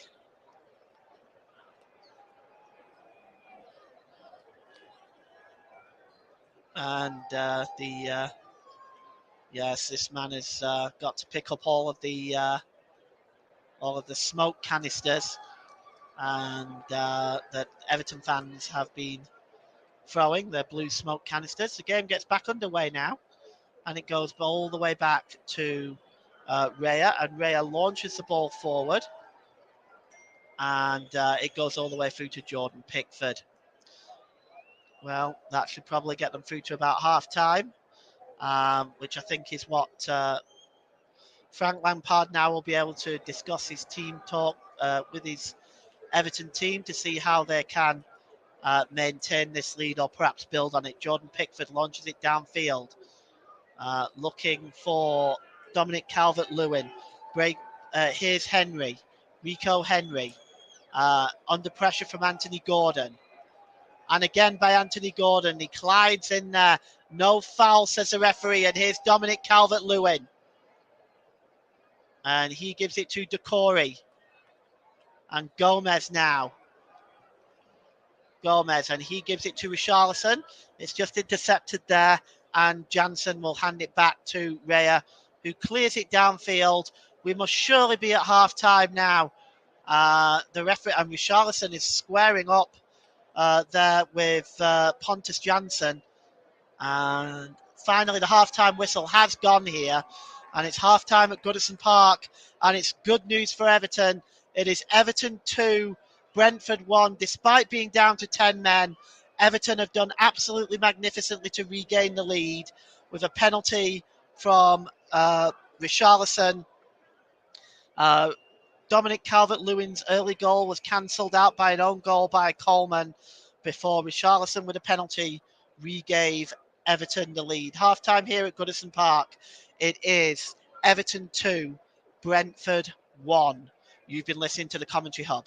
And yes, this man has got to pick up all of the smoke canisters and that Everton fans have been throwing, their blue smoke canisters. The game gets back underway now, and it goes all the way back to Raya, and Raya launches the ball forward, and it goes all the way through to Jordan Pickford. Well, that should probably get them through to about half time, which I think is what Frank Lampard now will be able to discuss his team talk with his Everton team to see how they can maintain this lead or perhaps build on it. Jordan Pickford launches it downfield, looking for Dominic Calvert-Lewin. Here's Henry, Rico Henry, under pressure from Anthony Gordon. And again by Anthony Gordon. He collides in there. No foul, says the referee. And here's Dominic Calvert-Lewin. And he gives it to Decore. And Gomez now. Gomez, and he gives it to Richarlison. It's just intercepted there. And Jansen will hand it back to Raya, who clears it downfield. We must surely be at half-time now. The referee, and Richarlison is squaring up there with Pontus Jansson. And finally, the half-time whistle has gone here. And it's half-time at Goodison Park. And it's good news for Everton. It is Everton 2, Brentford 1. Despite being down to 10 men, Everton have done absolutely magnificently to regain the lead with a penalty from Richarlison. Dominic Calvert-Lewin's early goal was cancelled out by an own goal by Coleman before Richarlison with a penalty regave Everton the lead. Half-time here at Goodison Park. It is Everton 2, Brentford 1. You've been listening to the Commentary Hub.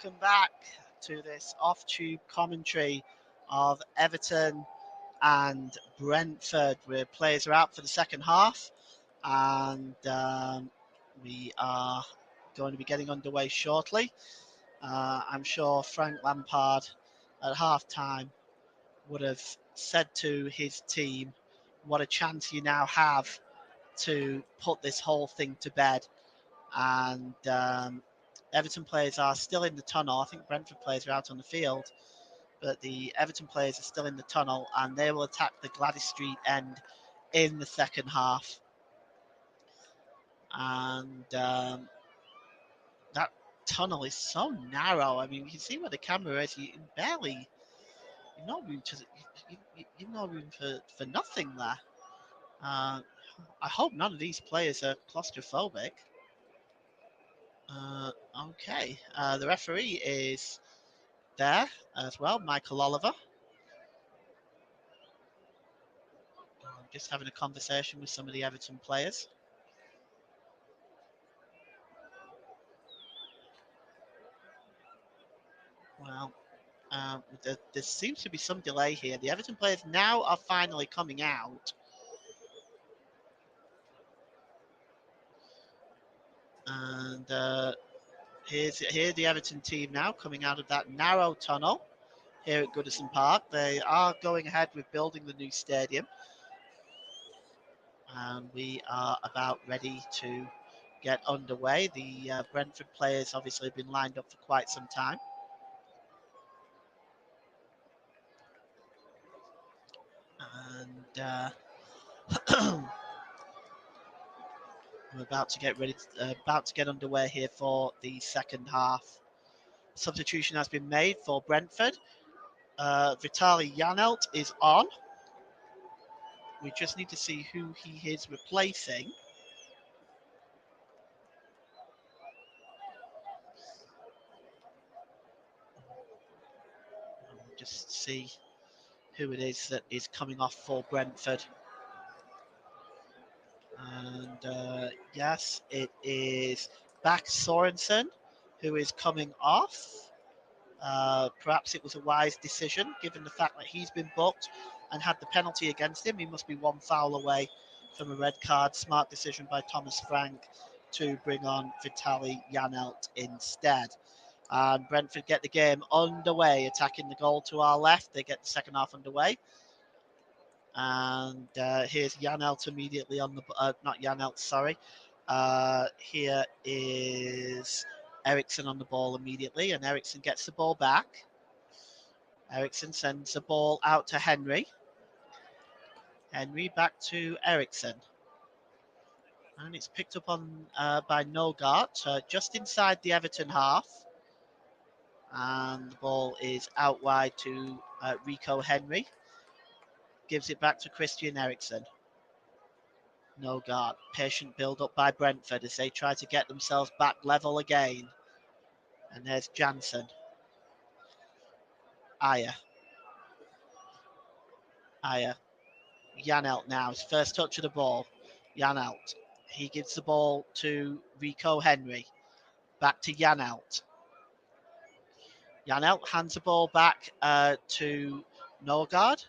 Welcome back to this off-tube commentary of Everton and Brentford, where players are out for the second half, and we are going to be getting underway shortly. I'm sure Frank Lampard at half-time would have said to his team, what a chance you now have to put this whole thing to bed. And Everton players are still in the tunnel. I think Brentford players are out on the field, but the Everton players are still in the tunnel, and they will attack the Gladys Street end in the second half. And that tunnel is so narrow. I mean, you can see where the camera is. You barely, you've no room to, you've no room for nothing there. I hope none of these players are claustrophobic. Uh, okay, the referee is there as well, Michael Oliver. Just having a conversation with some of the Everton players. Well, there seems to be some delay here. The Everton players now are finally coming out. And here the Everton team now coming out of that narrow tunnel here at Goodison Park. They are going ahead with building the new stadium. And we are about ready to get underway. The Brentford players obviously have been lined up for quite some time. And we're about to get ready, about to get underway here for the second half. Substitution has been made for Brentford. Vitaly Janelt is on. We just need to see who he is replacing. Just see who it is that is coming off for Brentford. And yes, it is Back Sorensen who is coming off. Perhaps it was a wise decision given the fact that he's been booked and had the penalty against him. He must be one foul away from a red card. Smart decision by Thomas Frank to bring on Vitaly Janelt instead. And Brentford get the game underway, attacking the goal to our left. They get the second half underway. And here's Janelt immediately on the not Janelt, sorry. Here is Ericsson on the ball immediately, and Ericsson gets the ball back. Ericsson sends the ball out to Henry. Henry back to Ericsson. And it's picked up on by Nogart, just inside the Everton half. And the ball is out wide to Rico Henry. Gives it back to Christian Eriksen. Nogart, patient build up by Brentford as they try to get themselves back level again. And there's Jansen. Ayer. Janelt now, his first touch of the ball. Janelt. He gives the ball to Rico Henry. Back to Janelt. Janelt hands the ball back to Nogard.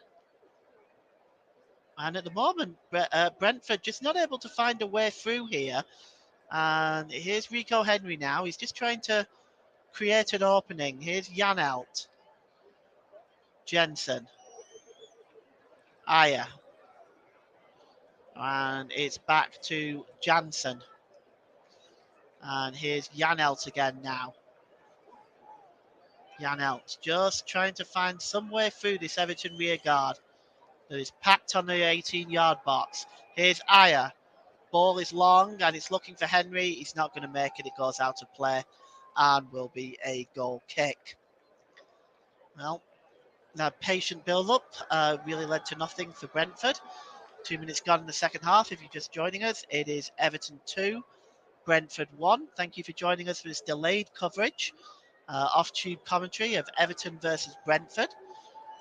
And at the moment, Brentford just not able to find a way through here. And here's Rico Henry now. He's just trying to create an opening. Here's Janelt. Jensen. Ayer. And it's back to Jansen. And here's Janelt again now. Janelt just trying to find some way through this Everton rear guard that is packed on the 18-yard box. Here's Ayer. Ball is long and it's looking for Henry. He's not going to make it. It goes out of play and will be a goal kick. Well, that patient build-up really led to nothing for Brentford. 2 minutes gone in the second half. If you're just joining us, it is Everton 2, Brentford 1. Thank you for joining us for this delayed coverage, off-tube commentary of Everton versus Brentford.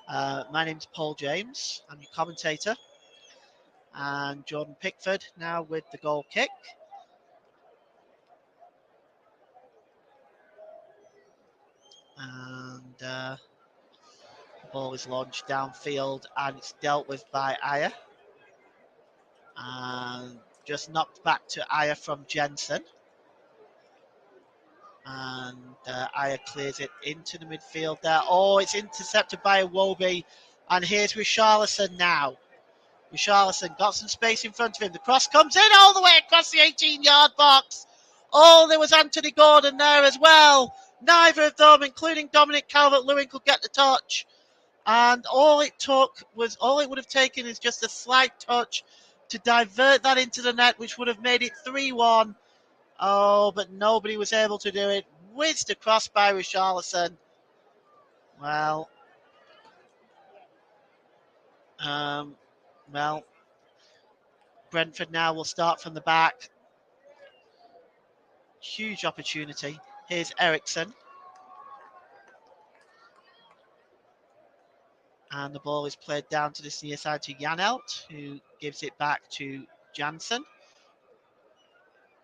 My name's Paul James. I'm your commentator. And Jordan Pickford now with the goal kick. And the ball is launched downfield and it's dealt with by Ayer. And just knocked back to Ayer from Jensen. And Ayer clears it into the midfield there. Oh, it's intercepted by Iwobi. And here's Richarlison now. Richarlison got some space in front of him. The cross comes in all the way across the 18-yard box. Oh, there was Anthony Gordon there as well. Neither of them, including Dominic Calvert-Lewin, could get the touch. And all it would have taken is just a slight touch to divert that into the net, which would have made it 3-1. Oh, but nobody was able to do it. Whizzed across by Richarlison. Well, Brentford now will start from the back. Huge opportunity. Here's Ericsson. And the ball is played down to this near side to Janelt, who gives it back to Jansen.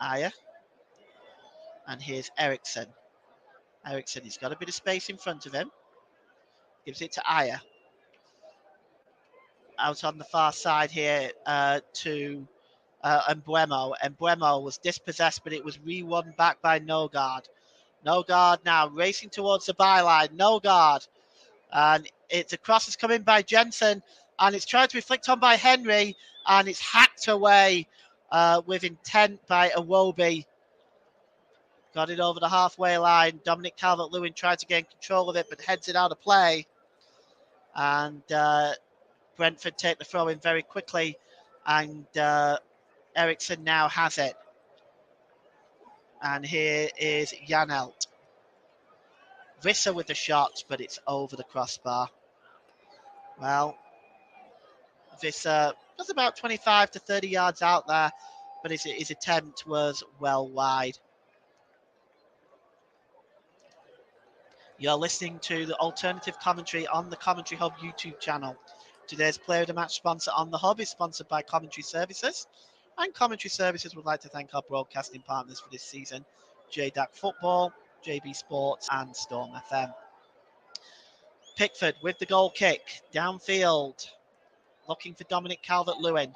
Ayer. And here's Ericsson. Ericsson, he's got a bit of space in front of him. Gives it to Ayer. Out on the far side here to Mbuemo. Mbuemo was dispossessed, but it was re-won back by Nogard. Nogard now racing towards the byline. Nogard. And it's a cross that's come in by Jensen. And it's tried to be flicked on by Henry. And it's hacked away with intent by Iwobi. Got it over the halfway line. Dominic Calvert-Lewin tried to gain control of it, but heads it out of play. And Brentford take the throw in very quickly. And Ericsson now has it. And here is Janelt. Visser with the shot, but it's over the crossbar. Well, Visser was about 25 to 30 yards out there, but his attempt was well wide. You're listening to the alternative commentary on the Commentary Hub YouTube channel. Today's Player of the Match sponsor on the Hub is sponsored by Commentary Services. And Commentary Services would like to thank our broadcasting partners for this season, JDAC Football, JB Sports and Storm FM. Pickford with the goal kick, downfield, looking for Dominic Calvert-Lewin.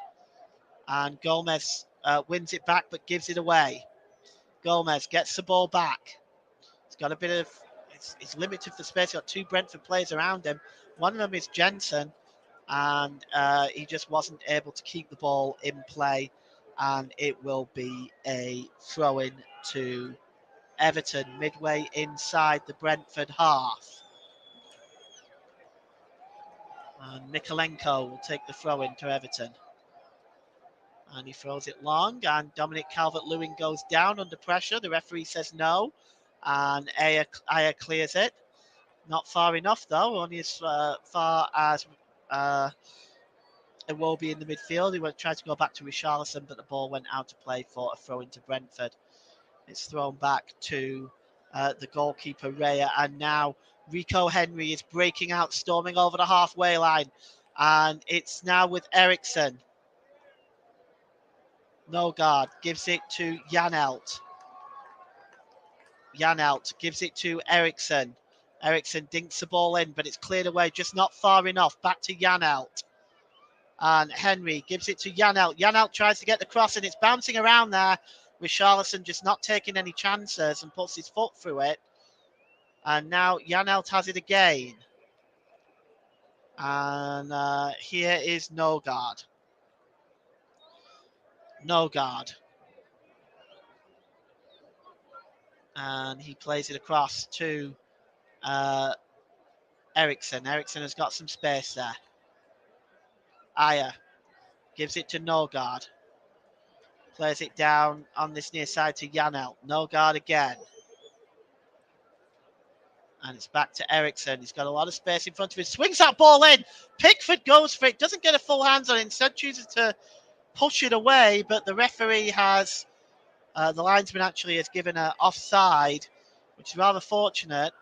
And Gomez wins it back but gives it away. Gomez gets the ball back. He's got a bit of... It's limited for space. He's got two Brentford players around him. One of them is Jensen, and he just wasn't able to keep the ball in play, and it will be a throw-in to Everton midway inside the Brentford half. And Mikolenko will take the throw-in to Everton. And he throws it long, and Dominic Calvert-Lewin goes down under pressure. The referee says no, and Aya clears it. Not far enough, though, only as far as Iwobi in the midfield. He tried to go back to Richarlison, but the ball went out to play for a throw into Brentford. It's thrown back to the goalkeeper, Raya, and now Rico Henry is breaking out, storming over the halfway line, and it's now with Eriksson. Nogard gives it to Janelt. Janelt gives it to Eriksson. Eriksson dinks the ball in, but it's cleared away, just not far enough. Back to Janelt. And Henry gives it to Janelt. Janelt tries to get the cross, and it's bouncing around there. Richarlison just not taking any chances and puts his foot through it. And now Janelt has it again. And here is Nogard. Nogard. And he plays it across to Eriksson. Eriksson has got some space there. Aya gives it to Nogard. Plays it down on this near side to Janelt. Nogard again. And it's back to Eriksson. He's got a lot of space in front of him. Swings that ball in. Pickford goes for it. Doesn't get a full hands on it. Instead chooses to push it away. But the referee has, the linesman actually has given an offside, which is rather fortunate.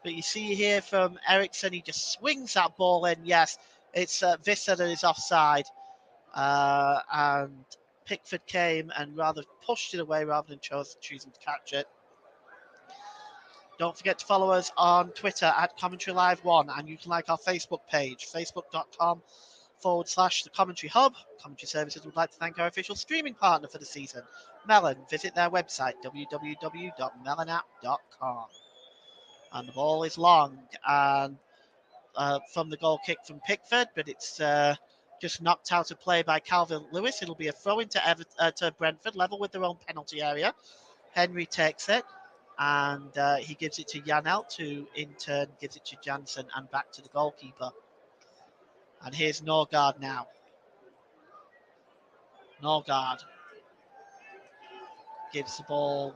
But you see here from Eriksson, he just swings that ball in. Yes, it's Visser that is offside. And Pickford came and rather pushed it away rather than choosing to catch it. Don't forget to follow us on Twitter at Commentary Live 1, and you can like our Facebook page, facebook.com/The Commentary Hub. Commentary Services would like to thank our official streaming partner for the season, Melon. Visit their website, www.melonapp.com. And the ball is long, and from the goal kick from Pickford, but it's just knocked out of play by Calvert-Lewis. It'll be a throw into to Brentford, level with their own penalty area. Henry takes it, and he gives it to Janelt, who in turn gives it to Jansen and back to the goalkeeper. And here's Nogard now. Nogard gives the ball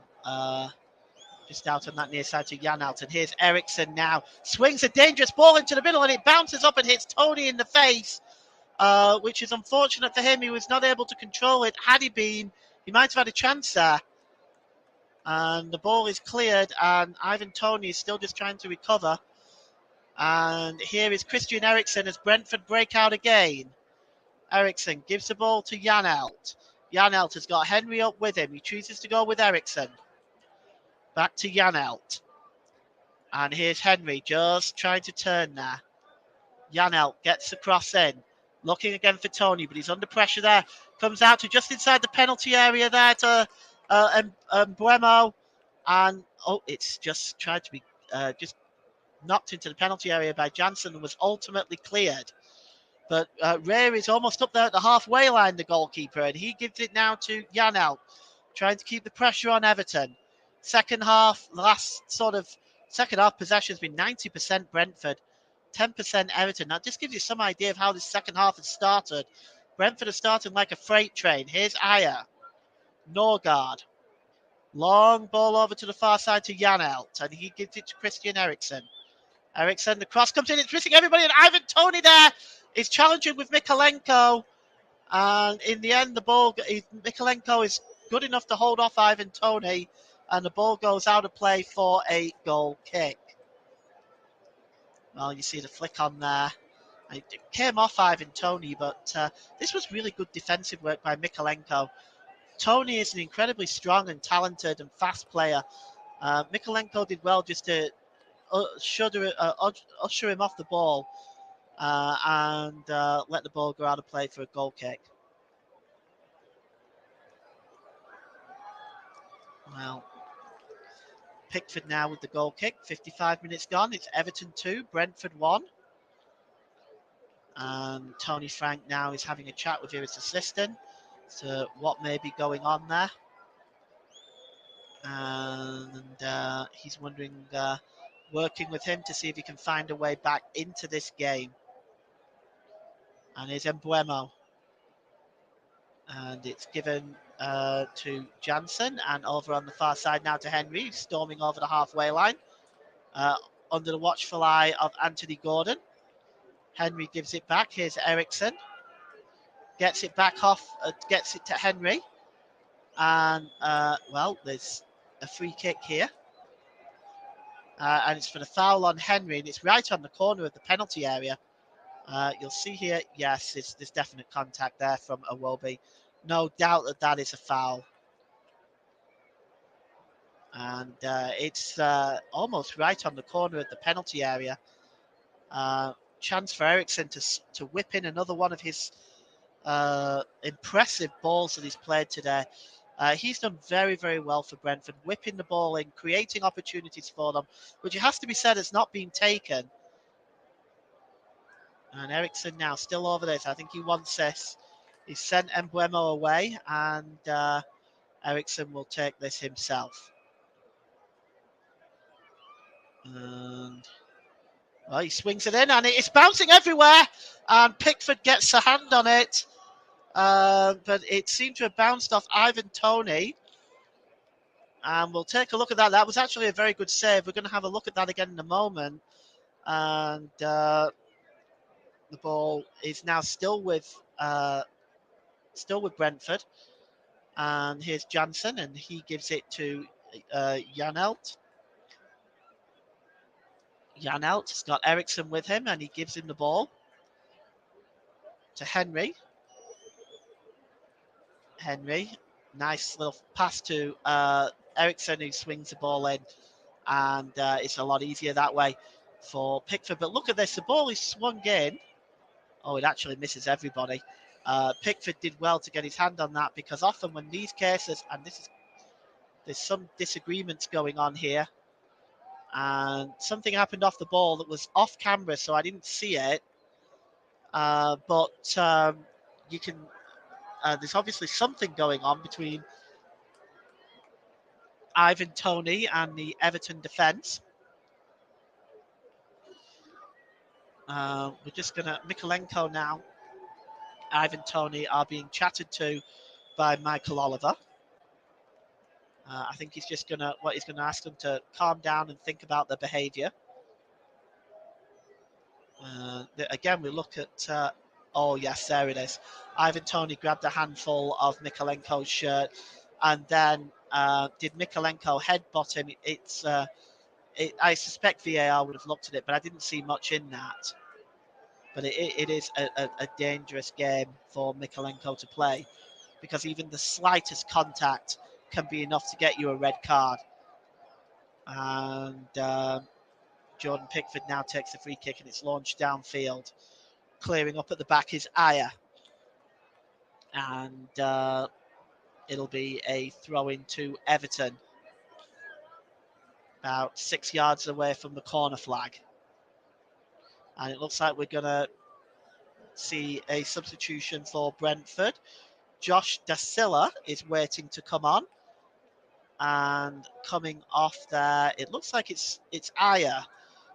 just out on that near side to Janelt. And here's Eriksson now. Swings a dangerous ball into the middle, and it bounces up and hits Tony in the face, which is unfortunate for him. He was not able to control it. Had he been, he might have had a chance there. And the ball is cleared, and Ivan Toney is still just trying to recover. And here is Christian Eriksson as Brentford break out again. Eriksson gives the ball to Janelt. Janelt has got Henry up with him. He chooses to go with Eriksson. Back to Janelt. And here's Henry just trying to turn there. Janelt gets the cross in. Looking again for Toney, but he's under pressure there. Comes out to just inside the penalty area there to Mbuemo. And, it's just tried to be just knocked into the penalty area by Jansen and was ultimately cleared. But Ray is almost up there at the halfway line, the goalkeeper, and he gives it now to Janelt, trying to keep the pressure on Everton. Second half possession has been 90% Brentford, 10% Everton. That just gives you some idea of how this second half has started. Brentford are starting like a freight train. Here's Aya. Nogard. Long ball over to the far side to Janelt, and he gives it to Christian Eriksen. Eriksen, the cross comes in, it's missing everybody, and Ivan Toney there is challenging with Mikalenko. And in the end, Mikalenko is good enough to hold off Ivan Toney, and the ball goes out of play for a goal kick. Well, you see the flick on there. It came off Ivan Toney, but this was really good defensive work by Mikalenko. Toney is an incredibly strong and talented and fast player. Mikalenko did well just to usher him off the ball and let the ball go out of play for a goal kick. Well, Pickford now with the goal kick. 55 minutes gone. It's Everton 2, Brentford 1. And Tony Frank now is having a chat with his assistant to what may be going on there. And he's wondering, working with him to see if he can find a way back into this game. And here's Mbuemo. And it's given to Jansen, and over on the far side now to Henry, storming over the halfway line under the watchful eye of Anthony Gordon. Henry gives it back. Here's Eriksen. Gets it back off, gets it to Henry. And, well, there's a free kick here. And it's for the foul on Henry, and it's right on the corner of the penalty area. You'll see here, yes, there's definite contact there from Iwobi. No doubt that is a foul. And it's almost right on the corner of the penalty area. Chance for Eriksen to whip in another one of his impressive balls that he's played today. He's done very, very well for Brentford, whipping the ball in, creating opportunities for them, which it has to be said has not been taken. And Eriksen now still over this. I think he wants this. He's sent Mbuemo away, and Eriksen will take this himself. And well, he swings it in, and it's bouncing everywhere. And Pickford gets a hand on it, but it seemed to have bounced off Ivan Toney. And we'll take a look at that. That was actually a very good save. We're going to have a look at that again in a moment. And the ball is now still with Brentford. And here's Jansen, and he gives it to Janelt. Janelt has got Eriksen with him, and he gives him the ball to Henry. Henry, nice little pass to Eriksen, who swings the ball in, and it's a lot easier that way for Pickford. But look at this, the ball is swung in. Oh, it actually misses everybody. Pickford did well to get his hand on that, because often when these cases, and there's some disagreements going on here, and something happened off the ball that was off camera, so I didn't see it. But you can. There's obviously something going on between Ivan Toney and the Everton defence. We're just gonna Mikalenko now. Ivan Toney are being chatted to by Michael Oliver. I think he's gonna ask them to calm down and think about their behaviour. Again, we look at. Oh yes, there it is. Ivan Toney grabbed a handful of Mikalenko's shirt, and then did Mikalenko headbutt him? I suspect VAR would have looked at it, but I didn't see much in that. But it is a dangerous game for Mikalenko to play, because even the slightest contact can be enough to get you a red card. And Jordan Pickford now takes the free kick, and it's launched downfield. Clearing up at the back is Aya. And it'll be a throw in to Everton, about 6 yards away from the corner flag. And it looks like we're going to see a substitution for Brentford. Josh Da Silva is waiting to come on. And coming off there, it looks like it's Aya.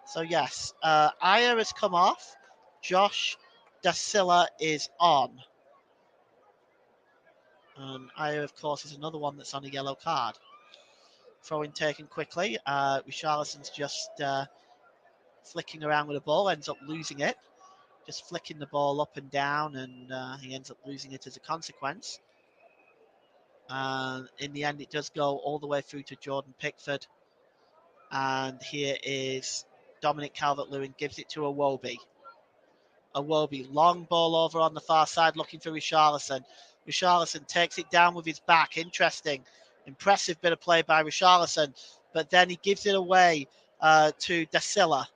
So yes, Aya has come off. Josh Da Silva is on. And Aya, of course, is another one that's on a yellow card. Throw-in taken quickly. Richarlison's just flicking around with the ball, ends up losing it. Just flicking the ball up and down, and he ends up losing it as a consequence. In the end, it does go all the way through to Jordan Pickford. And here is Dominic Calvert-Lewin, gives it to Iwobi. Iwobi, long ball over on the far side, looking for Richarlison. Richarlison takes it down with his back. Interesting. Impressive bit of play by Richarlison. But then he gives it away to Da Silva.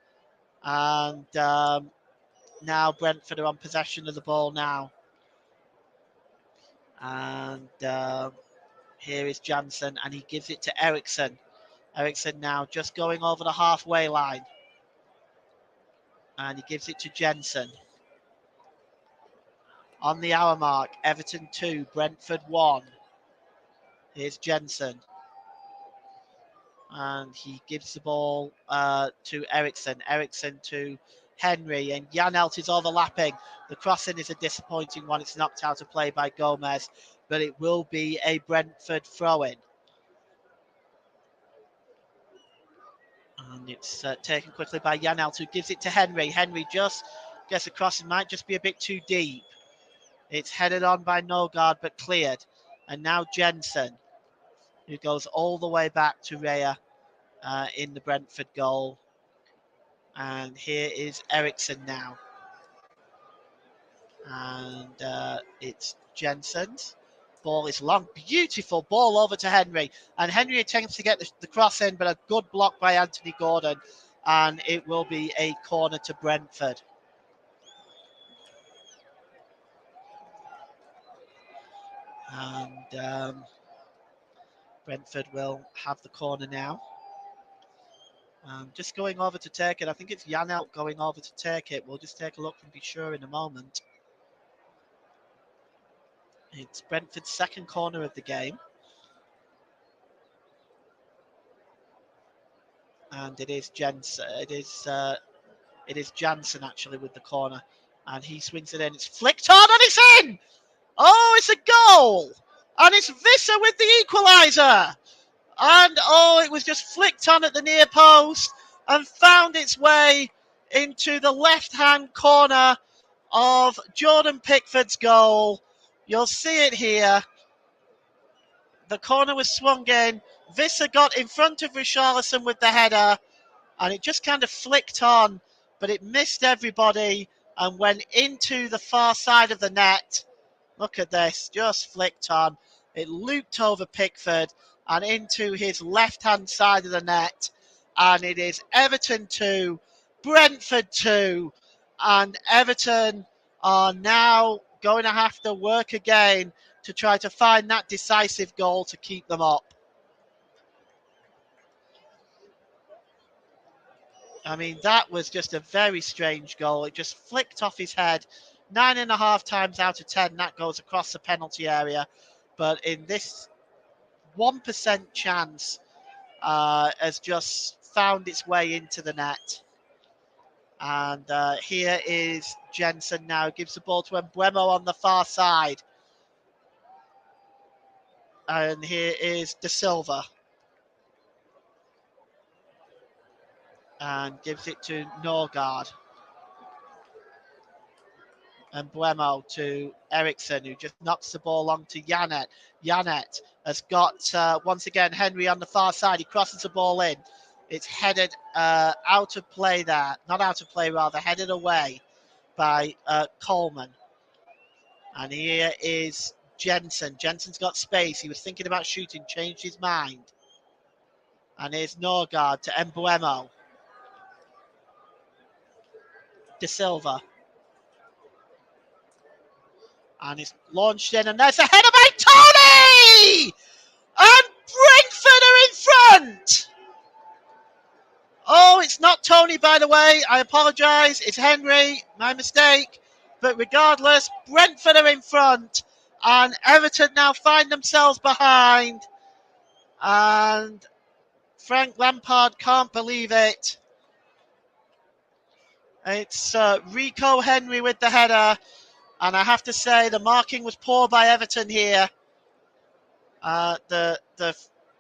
And now Brentford are on possession of the ball now. And here is Jansen, and he gives it to Eriksson. Eriksson now just going over the halfway line. And he gives it to Jensen. On the hour mark, Everton 2, Brentford 1. Here's Jensen. And he gives the ball to Eriksson. Eriksson to Henry, and Janelt is overlapping. The crossing is a disappointing one. It's knocked out of play by Gomez, but it will be a Brentford throw-in. And it's taken quickly by Janelt, who gives it to Henry. Henry just gets across. It might just be a bit too deep. It's headed on by Nogard, but cleared. And now Jensen, who goes all the way back to Raya in the Brentford goal. And here is Eriksson now. And it's Jensen's. Ball is long. Beautiful ball over to Henry. And Henry attempts to get the cross in, but a good block by Anthony Gordon. And it will be a corner to Brentford. And Brentford will have the corner now. Just going over to take it. I think it's Janelt going over to take it. We'll just take a look and be sure in a moment. It's Brentford's second corner of the game. And it is Jensen. It is Jansen actually with the corner. And he swings it in. It's flicked on and it's in! Oh, it's a goal! And it's Visser with the equaliser! And it was just flicked on at the near post and found its way into the left-hand corner of Jordan Pickford's goal. You'll see it here. The corner was swung in. Visser got in front of Richarlison with the header, and it just kind of flicked on, but it missed everybody and went into the far side of the net. Look at this, just flicked on. It looped over Pickford and into his left-hand side of the net. And it is Everton 2, Brentford 2. And Everton are now going to have to work again to try to find that decisive goal to keep them up. I mean, that was just a very strange goal. It just flicked off his head. 9.5 times out of 10, that goes across the penalty area. But in this 1% chance, has just found its way into the net. And here is Jensen now. Gives the ball to Mbeumo on the far side. And here is Da Silva. And gives it to Norgard. And Mbeumo to Eriksson, who just knocks the ball onto Janet. Janet has got, once again, Henry on the far side. He crosses the ball in. It's headed out of play there. Not out of play, rather, headed away by Coleman. And here is Jensen. Jensen's got space. He was thinking about shooting, changed his mind. And here's Norgard to Mbeumo. Da Silva. And it's launched in, and there's a header by Tony! And Brentford are in front! Oh, it's not Tony, by the way. I apologise. It's Henry. My mistake. But regardless, Brentford are in front. And Everton now find themselves behind. And Frank Lampard can't believe it. It's Rico Henry with the header. And I have to say, the marking was poor by Everton here. The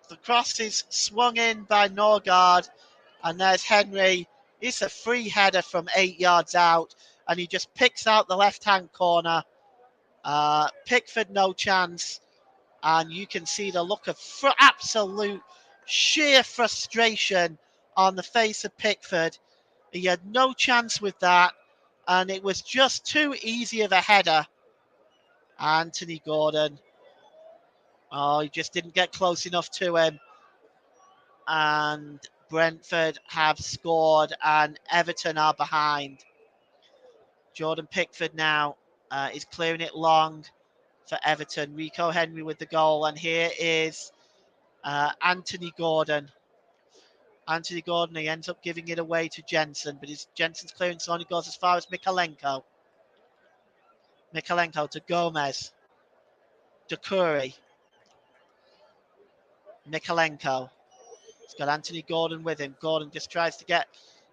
The cross is swung in by Norgard, and there's Henry. It's a free header from 8 yards out, and he just picks out the left-hand corner. Pickford, no chance, and you can see the look of absolute sheer frustration on the face of Pickford. He had no chance with that, and it was just too easy of a header. Anthony Gordon. Oh, he just didn't get close enough to him. And Brentford have scored, and Everton are behind. Jordan Pickford now is clearing it long for Everton. Rico Henry with the goal, and here is Anthony Gordon. Anthony Gordon, he ends up giving it away to Jensen, but Jensen's clearance only goes as far as Mikalenko. Mikalenko to Gomez. Doucouré. Mikalenko. He's got Anthony Gordon with him. Gordon just tries to get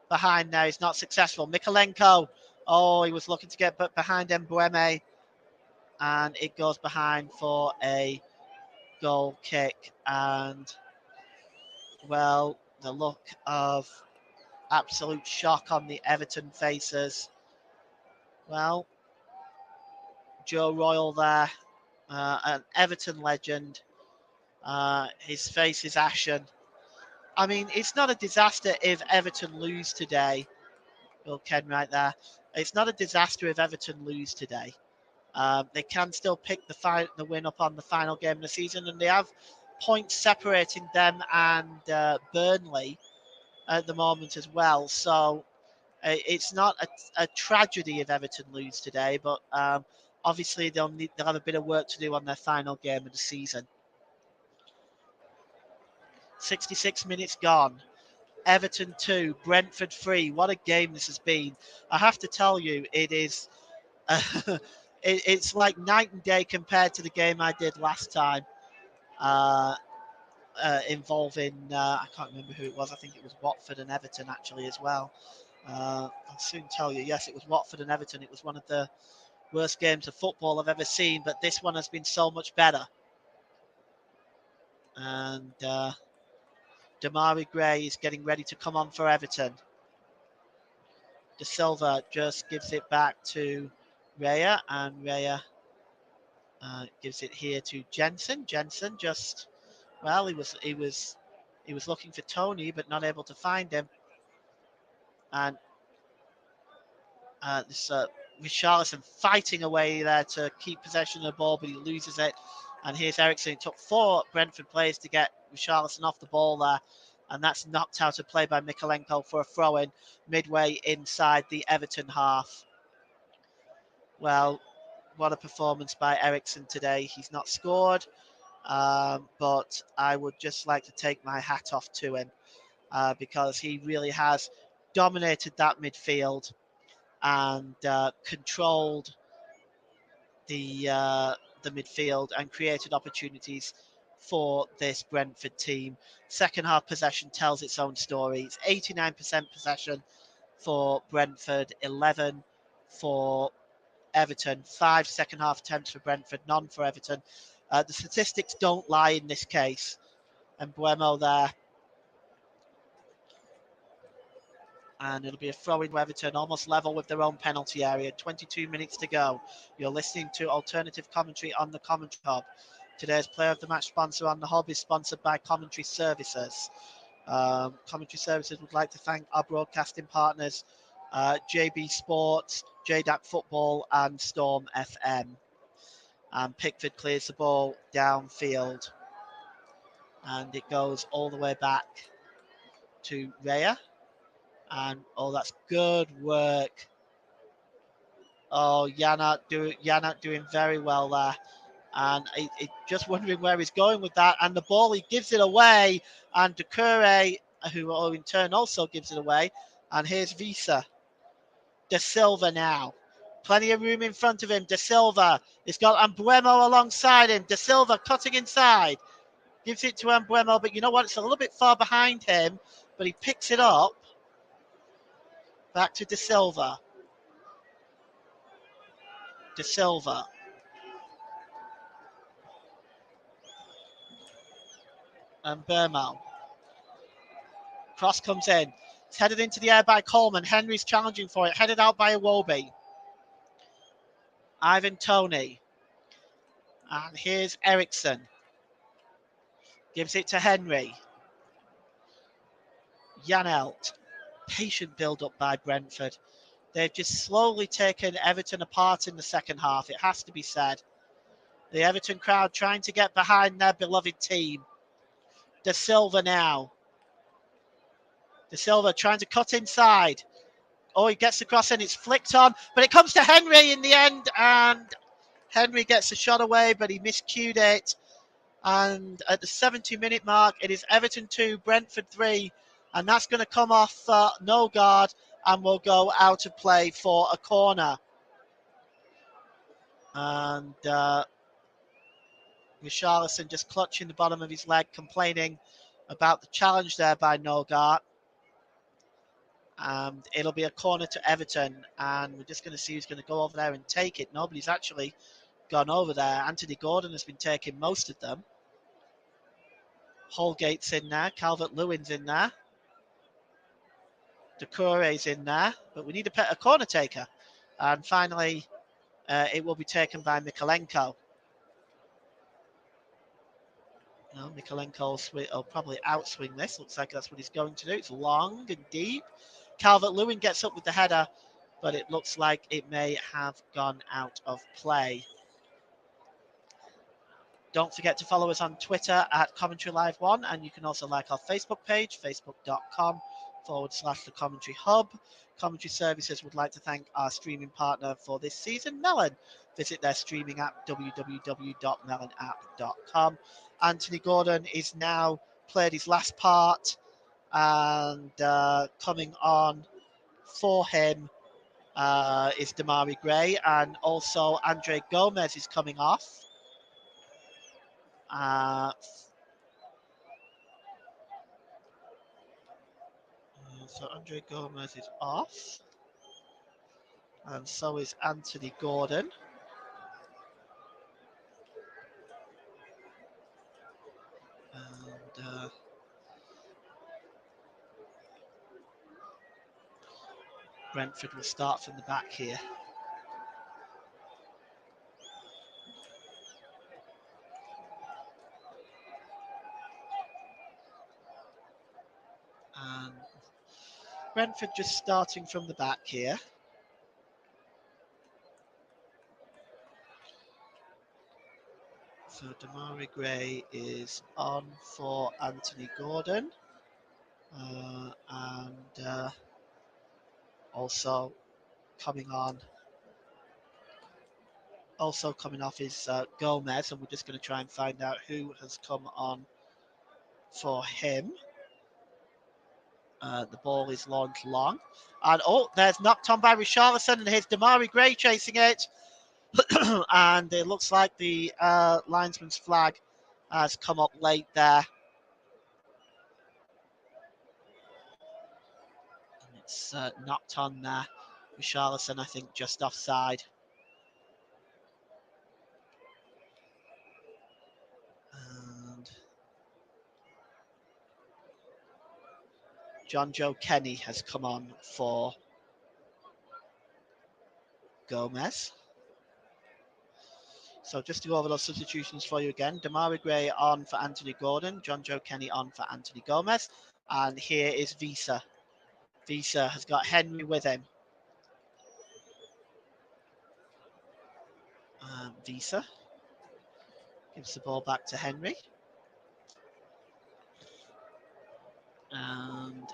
behind now. He's not successful. Mikalenko. Oh, he was looking to get behind Mbeumo. And it goes behind for a goal kick. And, well, the look of absolute shock on the Everton faces. Well, Joe Royal there, an Everton legend. His face is ashen. I mean, it's not a disaster if Everton lose today. Bill Ken right there. It's not a disaster if Everton lose today. They can still pick the win up on the final game of the season, and they have points separating them and Burnley at the moment as well. So it's not a tragedy if Everton lose today, but obviously they'll have a bit of work to do on their final game of the season. 66 minutes gone. Everton 2, Brentford 3. What a game this has been. I have to tell you, it is it's like night and day compared to the game I did last time, involving, I can't remember who it was. I think it was Watford and Everton actually as well. I'll soon tell you. Yes, it was Watford and Everton. It was one of the worst games of football I've ever seen, but this one has been so much better. And Damari Gray is getting ready to come on for Everton. De Silva just gives it back to Raya, and Raya gives it here to Jensen. Jensen just, well, he was looking for Tony, but not able to find him. And this Richarlison fighting away there to keep possession of the ball, but he loses it. And here's Ericsson. It took 4 Brentford players to get Richarlison off the ball there. And that's knocked out of play by Mikalenko for a throw-in midway inside the Everton half. Well, what a performance by Ericsson today. He's not scored, but I would just like to take my hat off to him because he really has dominated that midfield and controlled the midfield and created opportunities for this Brentford team. Second half possession tells its own story. It's 89% possession for Brentford, 11 for Everton, 5 second half attempts for Brentford, none for Everton. The statistics don't lie in this case. And Mbeumo there. And it'll be a throw-in to Everton, almost level with their own penalty area. 22 minutes to go. You're listening to alternative commentary on the Commentary Hub. Today's Player of the Match sponsor on the Hub is sponsored by Commentary Services. Commentary Services would like to thank our broadcasting partners, JB Sports, JDAC Football, and Storm FM. And Pickford clears the ball downfield. And it goes all the way back to Raya. And that's good work. Oh, Janat doing very well there. And just wondering where he's going with that. And the ball, he gives it away. And Doucouré, who in turn also gives it away. And here's Visa. De Silva now. Plenty of room in front of him. De Silva. He's got Mbeumo alongside him. De Silva cutting inside. Gives it to Mbeumo. But you know what? It's a little bit far behind him. But he picks it up. Back to De Silva. De Silva. and Burmo. Cross comes in. It's headed into the air by Coleman. Henry's challenging for it. Headed out by Iwobi. Ivan Toney. And here's Eriksson. Gives it to Henry. Janelt. Patient build-up by Brentford. They've just slowly taken Everton apart in the second half, it has to be said. The Everton crowd trying to get behind their beloved team. De Silva now. De Silva trying to cut inside. Oh, he gets the cross and it's flicked on, but it comes to Henry in the end, and Henry gets the shot away, but he miscued it. And at the 70-minute mark, it is Everton 2, Brentford 3, and that's going to come off no guard and will go out of play for a corner. And Richarlison just clutching the bottom of his leg, complaining about the challenge there by Nogart. And it'll be a corner to Everton, and we're just going to see who's going to go over there and take it. Nobody's actually gone over there. Anthony Gordon has been taking most of them. Holgate's in there. Calvert-Lewin's in there. Doucouré's in there. But we need a corner taker. And finally, it will be taken by Mikalenko. No, Mikalenko will probably outswing this. Looks like that's what he's going to do. It's long and deep. Calvert-Lewin gets up with the header, but it looks like it may have gone out of play. Don't forget to follow us on Twitter at Commentary Live 1, and you can also like our Facebook page, facebook.com/The Commentary Hub. Commentary Services would like to thank our streaming partner for this season, Melon. Visit their streaming app, www.melonapp.com. Anthony Gordon is now played his last part, and coming on for him is Damari Gray, and also Andre Gomez is coming off. So Andre Gomez is off, and so is Anthony Gordon. And Brentford will start from the back here. And Brentford just starting from the back here. So Damari Gray is on for Anthony Gordon. And also coming off is Gomez, and we're just going to try and find out who has come on for him. The ball is launched long. And there's knocked on by Richarlison, and here's Damari Gray chasing it. And it looks like the linesman's flag has come up late there. And it's knocked on there. Richarlison, I think, just offside. And John Joe Kenny has come on for Gomez. So just to go over those substitutions for you again, Damari Gray on for Anthony Gordon, John Joe Kenny on for Anthony Gomez, and here is Visa. Visa has got Henry with him. Visa gives the ball back to Henry. And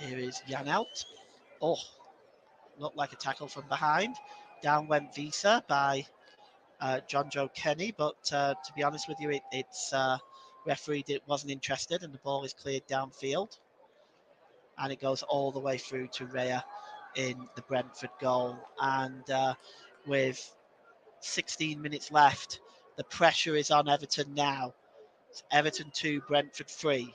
here is Janelt. Oh, looked like a tackle from behind. Down went Visa by John Joe Kenny, but to be honest with you, it's referee wasn't interested, and the ball is cleared downfield, and it goes all the way through to Raya in the Brentford goal. And with 16 minutes left, the pressure is on Everton now. It's Everton 2, Brentford 3.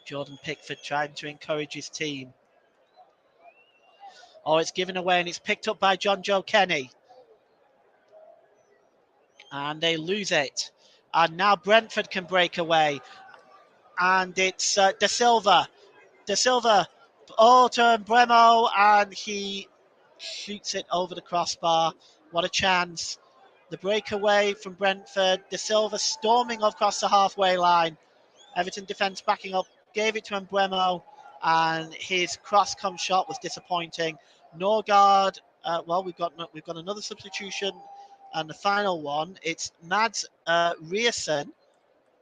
Jordan Pickford trying to encourage his team. Oh, it's given away and it's picked up by John Joe Kenny. And they lose it. And now Brentford can break away. And it's De Silva. De Silva. Oh, to Bremo. And he shoots it over the crossbar. What a chance. The breakaway from Brentford. De Silva storming across the halfway line. Everton defence backing up. Gave it to Mbeumo. And his cross-come shot was disappointing. Norgard. Well, we've got another substitution. And the final one, it's Mads Rierson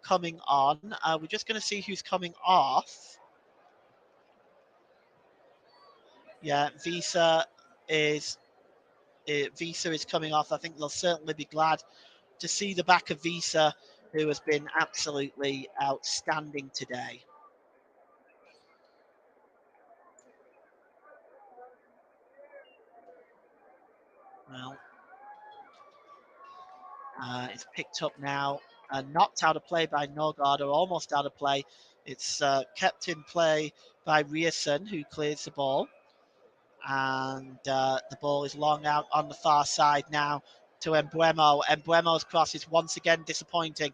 coming on. We're just going to see who's coming off. Yeah, Visa is coming off. I think they'll certainly be glad to see the back of Visa, who has been absolutely outstanding today. Well, it's picked up now, knocked out of play by Norgard, or almost out of play. It's kept in play by Rierson, who clears the ball. And the ball is long out on the far side now to Mbeumo. Mbuemo's cross is once again disappointing.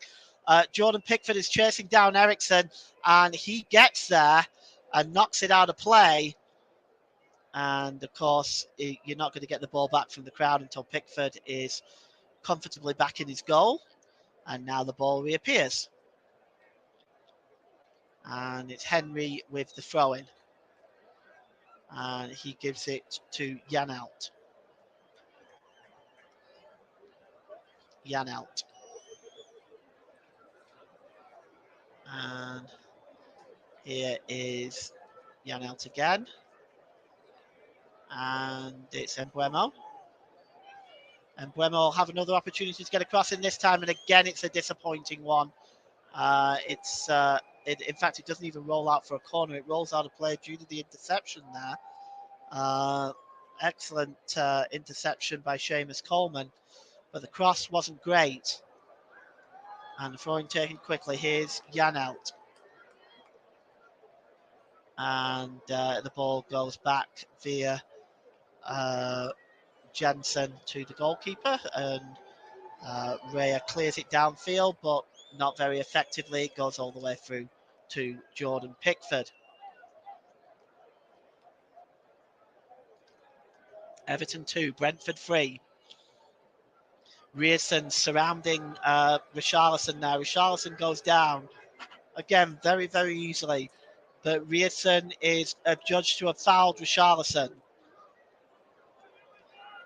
Jordan Pickford is chasing down Ericsson, and he gets there and knocks it out of play. And of course, you're not going to get the ball back from the crowd until Pickford is comfortably back in his goal. And now the ball reappears. And it's Henry with the throw-in. And he gives it to Janelt. And here is Janelt again. And it's Mbeumo. Mbeumo will have another opportunity to get across in this time. And again, it's a disappointing one. In fact, it doesn't even roll out for a corner. It rolls out of play due to the interception there. Excellent interception by Seamus Coleman. But the cross wasn't great. And the throwing taken quickly. Here's Janelt. And the ball goes back via Jensen to the goalkeeper. And Raya clears it downfield, but not very effectively. It goes all the way through to Jordan Pickford. Everton 2, Brentford 3. Rierson surrounding Richarlison now. Richarlison goes down. Again, very, very easily. But Rierson is adjudged to have fouled Richarlison.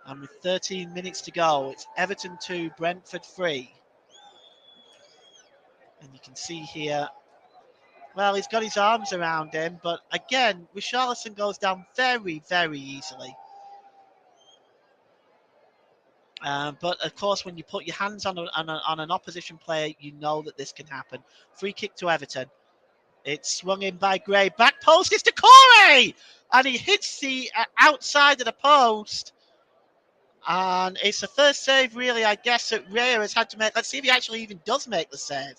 And with 13 minutes to go, it's Everton 2, Brentford 3. And you can see here, well, he's got his arms around him. But again, Richarlison goes down very, very easily. But of course, when you put your hands on an opposition player, you know that this can happen. Free kick to Everton. It's swung in by Gray. Back post is to Corey! And he hits the outside of the post. And it's the first save, really, I guess, that Raya has had to make. Let's see if he actually even does make the save.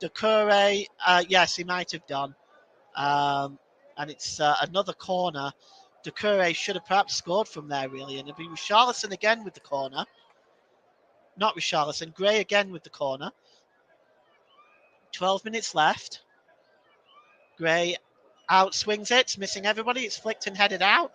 Doucouré, yes, he might have done. And it's another corner. Doucouré should have perhaps scored from there, really. And it'll be Richarlison again with the corner. Not Richarlison, Gray again with the corner. 12 minutes left. Gray outswings it, missing everybody. It's flicked and headed out.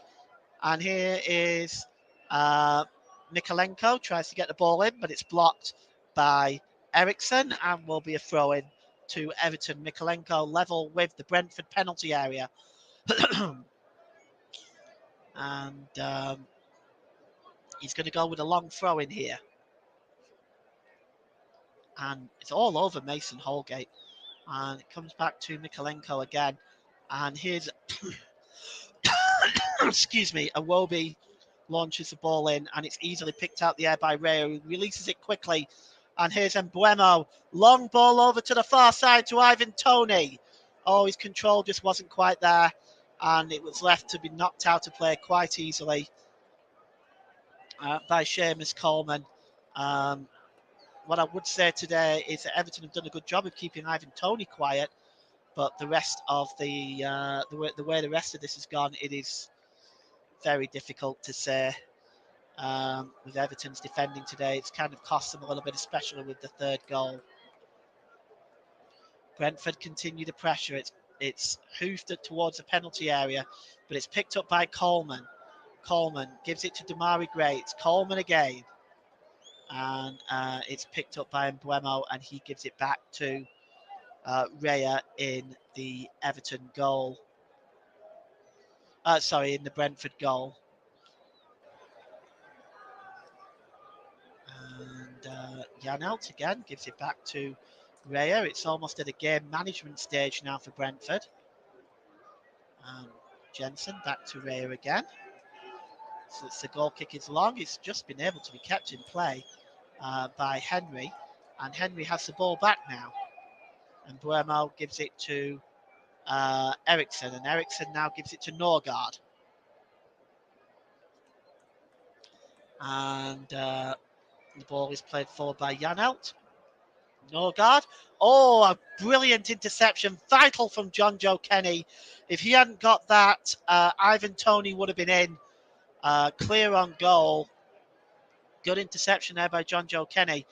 And here is Mikalenko, tries to get the ball in, but it's blocked by Ericsson and will be a throw-in to Everton. Mikalenko level with the Brentford penalty area. And he's going to go with a long throw-in here. And it's all over Mason Holgate. And it comes back to Mikalenko again. And here's, excuse me, Iwobi launches the ball in, and it's easily picked out the air by Raya, who releases it quickly. And here's Mbeumo. Long ball over to the far side to Ivan Toney. Oh, his control just wasn't quite there. And it was left to be knocked out of play quite easily by Seamus Coleman. What I would say today is that Everton have done a good job of keeping Ivan Toney quiet, but the rest of the way the rest of this has gone, it is very difficult to say. With Everton's defending today, it's kind of cost them a little bit, especially with the third goal. Brentford continue to pressure. It's hoofed it towards the penalty area, but it's picked up by Coleman. Coleman gives it to Damari Gray. It's Coleman again. And it's picked up by Mbeumo, and he gives it back to Raya in the Everton goal. In the Brentford goal. And Janelt again gives it back to Raya. It's almost at a game management stage now for Brentford. Jensen back to Raya again. So it's the goal kick is long. It's just been able to be kept in play by Henry. And Henry has the ball back now. And Mbeumo gives it to Eriksson. And Eriksson now gives it to Norgard. And the ball is played forward by Janelt. Norgard. Oh, a brilliant interception. Vital from John Joe Kenny. If he hadn't got that, Ivan Toney would have been in. Clear on goal. Good interception there by John Joe Kenny.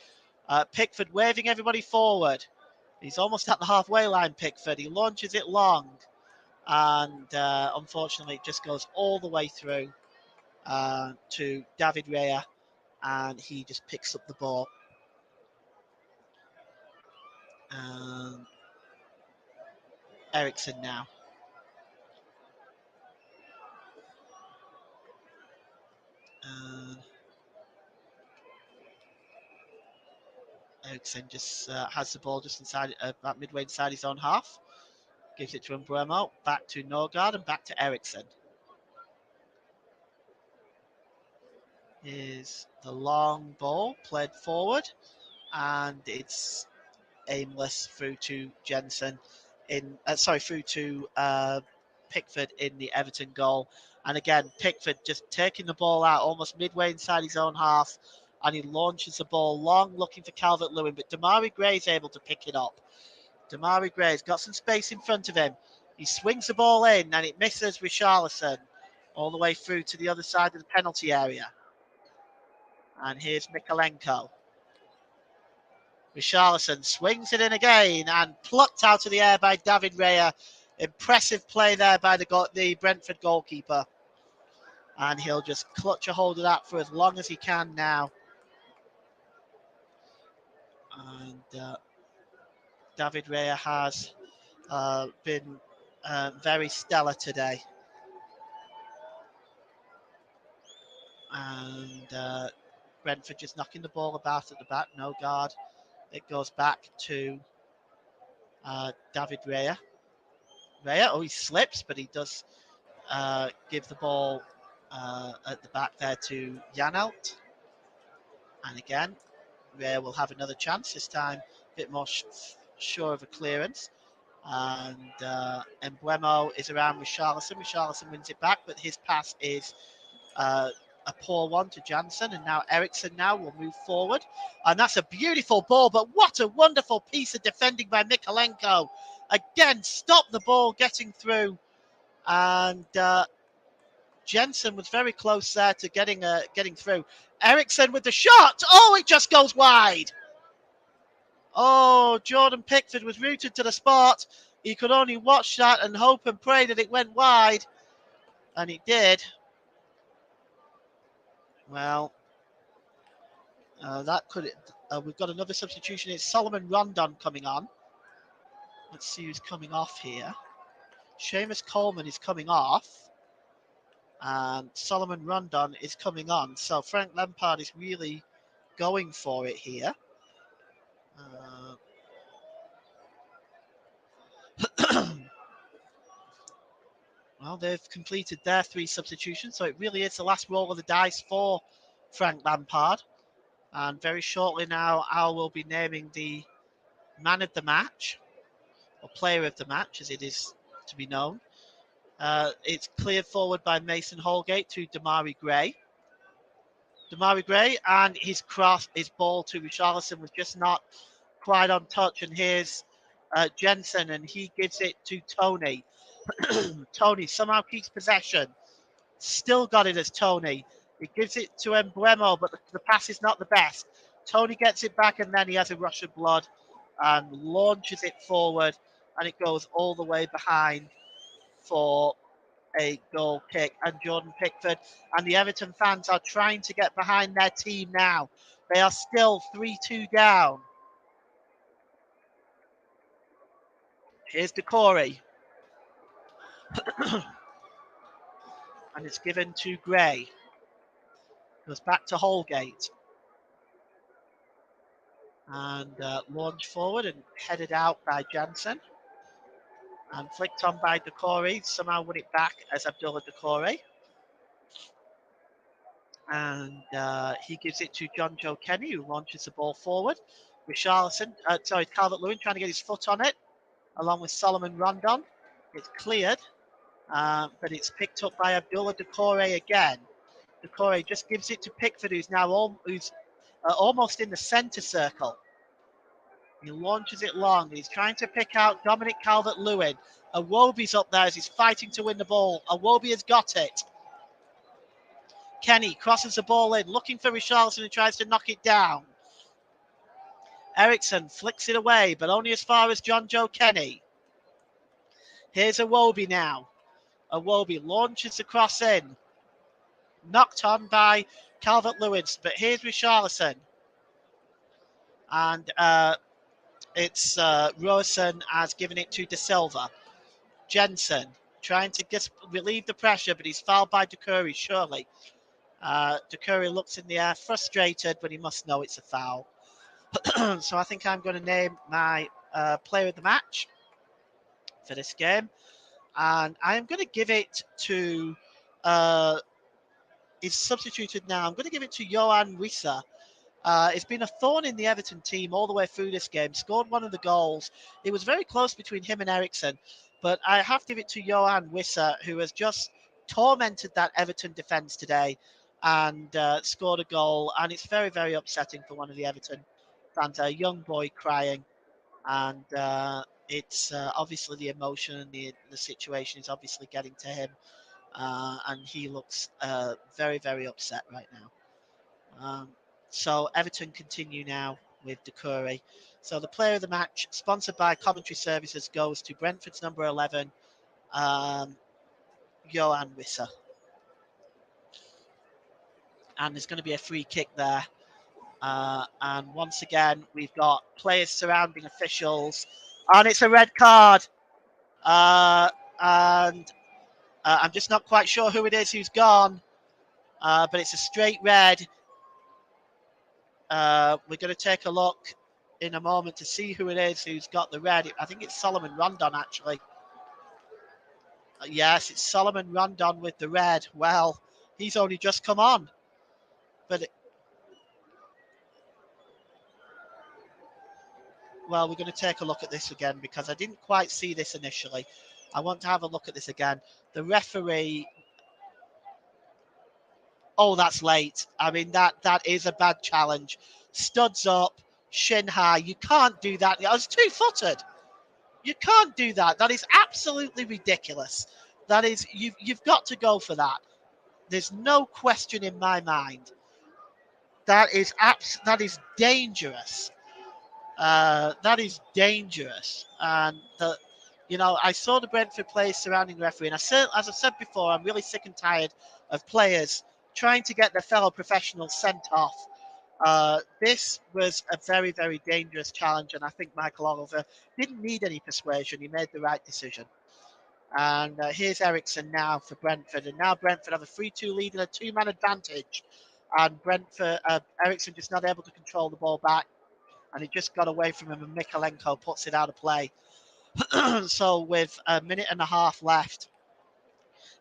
Pickford waving everybody forward. He's almost at the halfway line, Pickford. He launches it long. And unfortunately, it just goes all the way through to David Raya. And he just picks up the ball. Eriksson now. Eriksson just has the ball just inside, about midway inside his own half. Gives it to Mbeumo, back to Norgard, and back to Eriksson. Is the long ball played forward, and it's aimless through to Jensen through to Pickford in the Everton goal. And again, Pickford just taking the ball out almost midway inside his own half, and he launches the ball long, looking for Calvert-Lewin, but Damari Gray is able to pick it up. Damari Gray's got some space in front of him. He swings the ball in, and it misses Richarlison all the way through to the other side of the penalty area. And here's Mikalenko. Richarlison swings it in again and plucked out of the air by David Raya. Impressive play there by the Brentford goalkeeper. And he'll just clutch a hold of that for as long as he can now. And David Raya has been very stellar today. And Brentford just knocking the ball about at the back. No guard. It goes back to David Raya. He slips, but he does give the ball at the back there to Janelt. And again, Raya will have another chance, this time a bit more sure of a clearance. And Mbeumo is around Richarlison. Richarlison wins it back, but his pass is a poor one to Jansen. And now Eriksson now will move forward. And that's a beautiful ball, but what a wonderful piece of defending by Mikalenko. Again, stop the ball getting through. And Jensen was very close there to getting through. Eriksson with the shot. Oh, it just goes wide. Oh, Jordan Pickford was rooted to the spot. He could only watch that and hope and pray that it went wide. And it did. Well, we've got another substitution. It's Solomon Rondon coming on. Let's see who's coming off here. Seamus Coleman is coming off. And Solomon Rondon is coming on. So Frank Lampard is really going for it here. Well, they've completed their 3 substitutions, so it really is the last roll of the dice for Frank Lampard. And very shortly now, Al will be naming the man of the match, or player of the match, as it is to be known. It's cleared forward by Mason Holgate to Damari Gray. Damari Gray, and his ball to Richarlison was just not quite on touch. And here's Jensen, and he gives it to Tony. Tony somehow keeps possession. Still got it as Tony. He gives it to Embuemo, but the pass is not the best. Tony gets it back, and then he has a rush of blood and launches it forward, and it goes all the way behind for a goal kick. And Jordan Pickford and the Everton fans are trying to get behind their team now. They are still 3-2 down. Here's Decore. And it's given to Gray. Goes back to Holgate. And launched forward and headed out by Jansen. And flicked on by Decore. Somehow won it back as Abdullah Decore. And he gives it to John Joe Kenny, who launches the ball forward. Calvert-Lewin trying to get his foot on it, along with Solomon Rondon. It's cleared, but it's picked up by Abdullah Decore again. Decore just gives it to Pickford, who's almost in the centre circle. He launches it long. He's trying to pick out Dominic Calvert-Lewin. Iwobi's up there as he's fighting to win the ball. Iwobi has got it. Kenny crosses the ball in, looking for Richarlison, who tries to knock it down. Ericsson flicks it away, but only as far as John Joe Kenny. Here's Iwobi now. Iwobi launches the cross in. Knocked on by Calvert-Lewin, but here's Richarlison. And it's Rosen has given it to De Silva. Jensen trying to just relieve the pressure, but he's fouled by Decore, surely. Decore looks in the air, frustrated, but he must know it's a foul. So I think I'm going to name my player of the match for this game. And I am going to give it to, he's substituted now, I'm going to give it to Yohan Wissa. It's been a thorn in the Everton team all the way through this game. Scored one of the goals. It was very close between him and Ericsson, but I have to give it to Yohan Wissa, who has just tormented that Everton defence today and scored a goal. And it's very, very upsetting for one of the Everton fans, a young boy crying. And it's obviously the emotion and the situation is obviously getting to him. And he looks very, very upset right now. So Everton continue now with Decore. So the player of the match, sponsored by Commentary Services, goes to Brentford's number 11, Yohan Wissa. And there's going to be a free kick there. And once again, we've got players surrounding officials. And it's a red card. And I'm just not quite sure who it is who's gone. But it's a straight red. We're going to take a look in a moment to see who it is who's got the red. I think it's Solomon Rondon, actually. Yes, it's Solomon Rondon with the red. Well, he's only just come on. But well, we're going to take a look at this again because I didn't quite see this initially. I want to have a look at this again. The referee. Oh, that's late. I mean, that is a bad challenge. Studs up, shin high. You can't do that. I was two-footed. You can't do that. That is absolutely ridiculous. That is, you've got to go for that. There's no question in my mind. That is dangerous. That is dangerous. And I saw the Brentford players surrounding the referee, and as I said before, I'm really sick and tired of players trying to get their fellow professionals sent off. This was a very, very dangerous challenge, and I think Michael Oliver didn't need any persuasion. He made the right decision. And here's Ericsson now for Brentford, and now Brentford have a 3-2 lead and a two-man advantage. And Ericsson just not able to control the ball back, and it just got away from him, and Mikalenko puts it out of play. So with a minute and a half left,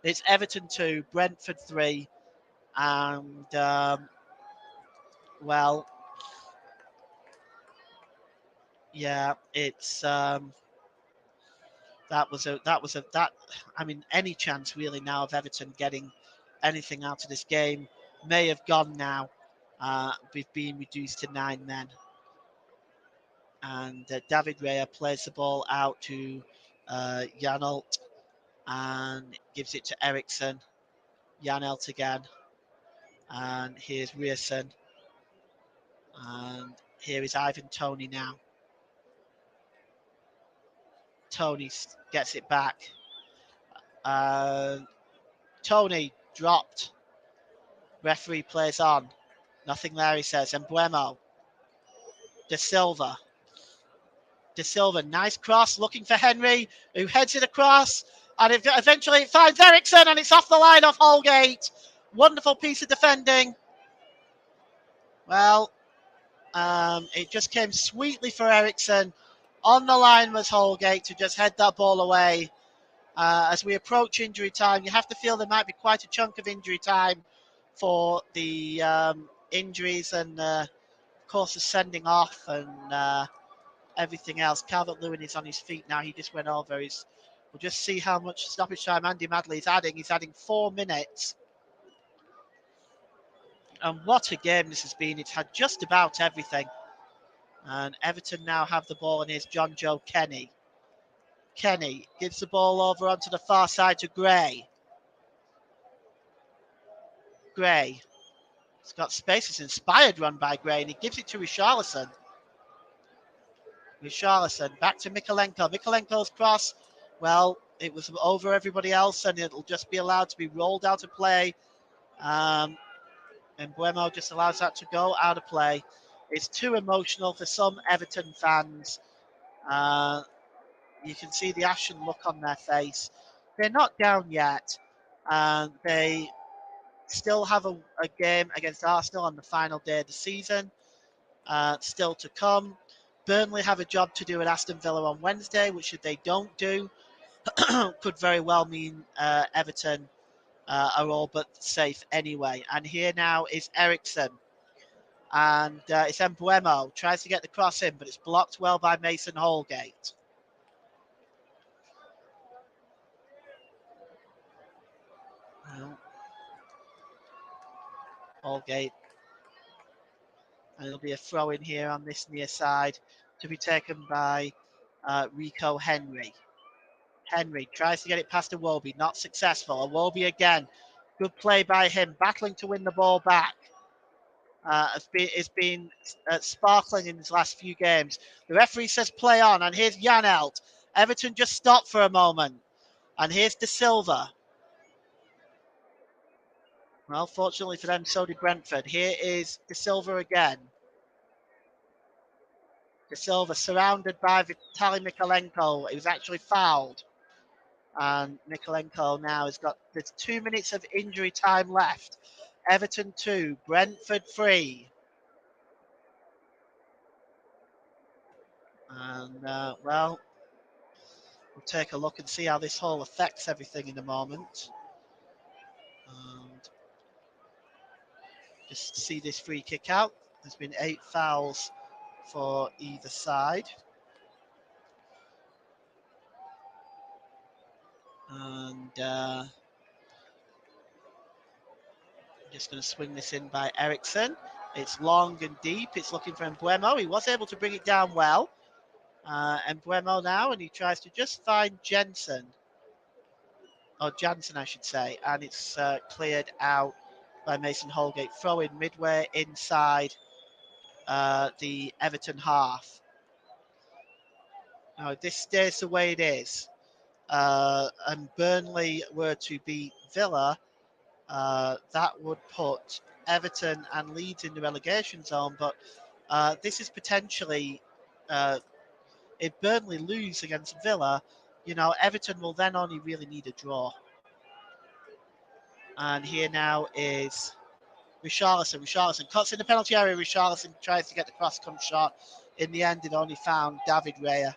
it's Everton 2, Brentford 3, and it's any chance really now of Everton getting anything out of this game may have gone now. We've been reduced to 9 men. And David Raya plays the ball out to Janelt and gives it to Ericsson. Janelt again. And here's Rierson. And here is Ivan Toney now. Toney gets it back. Toney dropped. Referee plays on. Nothing there, he says. And Buemo. De Silva. De Silva, nice cross, looking for Henry, who heads it across. And eventually it finds Eriksson, and it's off the line off Holgate. Wonderful piece of defending. Well, it just came sweetly for Eriksson. On the line was Holgate to just head that ball away. As we approach injury time, you have to feel there might be quite a chunk of injury time for the injuries and, of course, the sending off and everything else. Calvert-Lewin is on his feet now. He just went over. We'll just see how much stoppage time Andy Madley is adding. He's adding 4 minutes. And what a game this has been. It's had just about everything. And Everton now have the ball, and here's John Joe Kenny. Kenny gives the ball over onto the far side to Gray. Gray. He's got space. It's an inspired run by Gray, and he gives it to Richarlison. Richarlison back to Mikolenko. Mikolenko's cross. Well, it was over everybody else, and it'll just be allowed to be rolled out of play. And Buemo just allows that to go out of play. It's too emotional for some Everton fans. You can see the ashen look on their face. They're not down yet. They still have a game against Arsenal on the final day of the season. Still to come. Burnley have a job to do at Aston Villa on Wednesday, which if they don't do, could very well mean Everton are all but safe anyway. And here now is Eriksson. And it's Mbuemo. Tries to get the cross in, but it's blocked well by Mason Holgate. Well, Holgate. And it'll be a throw in here on this near side to be taken by Rico Henry. Henry tries to get it past Iwobi, not successful. Iwobi again. Good play by him, battling to win the ball back. It's been sparkling in his last few games. The referee says play on, and here's Janelt. Everton just stopped for a moment. And here's De Silva. Well, fortunately for them, so did Brentford. Here is De Silva again. De Silva surrounded by Vitaly Mikolenko. He was actually fouled. And Mikolenko now has got, there's 2 minutes of injury time left. Everton 2, Brentford 3. And, well, we'll take a look and see how this whole affects everything in a moment. And just see this free kick out. There's been 8 fouls for either side. And just going to swing this in by Eriksson. It's long and deep. It's looking for Mbuemo. He was able to bring it down well. Mbuemo now, and he tries to just find Jansen, I should say, and it's cleared out by Mason Holgate. Throw in midway inside the Everton half. Now, if this stays the way it is, and Burnley were to beat Villa, that would put Everton and Leeds in the relegation zone. But this is potentially, if Burnley lose against Villa, Everton will then only really need a draw. And here now is Richarlison. Richarlison cuts in the penalty area. Richarlison tries to get the cross-come shot. In the end, it only found David Raya.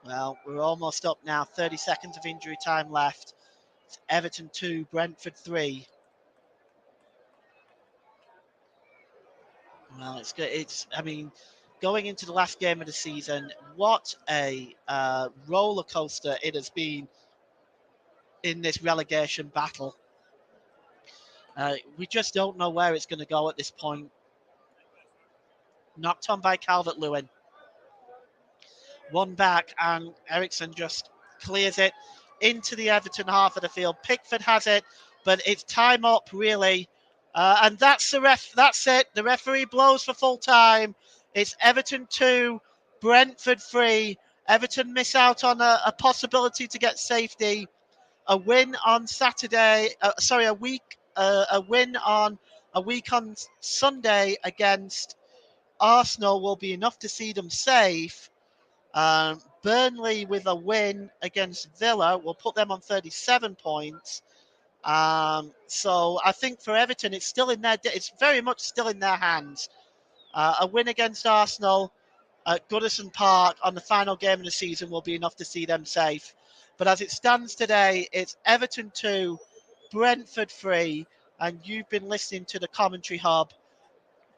Well, we're almost up now. 30 seconds of injury time left. It's Everton 2, Brentford 3. Well, it's good. Going into the last game of the season, what a roller coaster it has been in this relegation battle. We just don't know where it's going to go at this point. Knocked on by Calvert-Lewin. One back, and Eriksson just clears it into the Everton half of the field. Pickford has it, but it's time up really. And that's the ref. That's it. The referee blows for full time. It's Everton 2, Brentford 3. Everton miss out on a possibility to get safety. A win on Saturday. A win on a week on Sunday against Arsenal will be enough to see them safe. Burnley with a win against Villa will put them on 37 points. So I think for Everton, it's still in their. It's very much still in their hands. A win against Arsenal at Goodison Park on the final game of the season will be enough to see them safe. But as it stands today, it's Everton 2, Brentford 3, and you've been listening to the Commentary Hub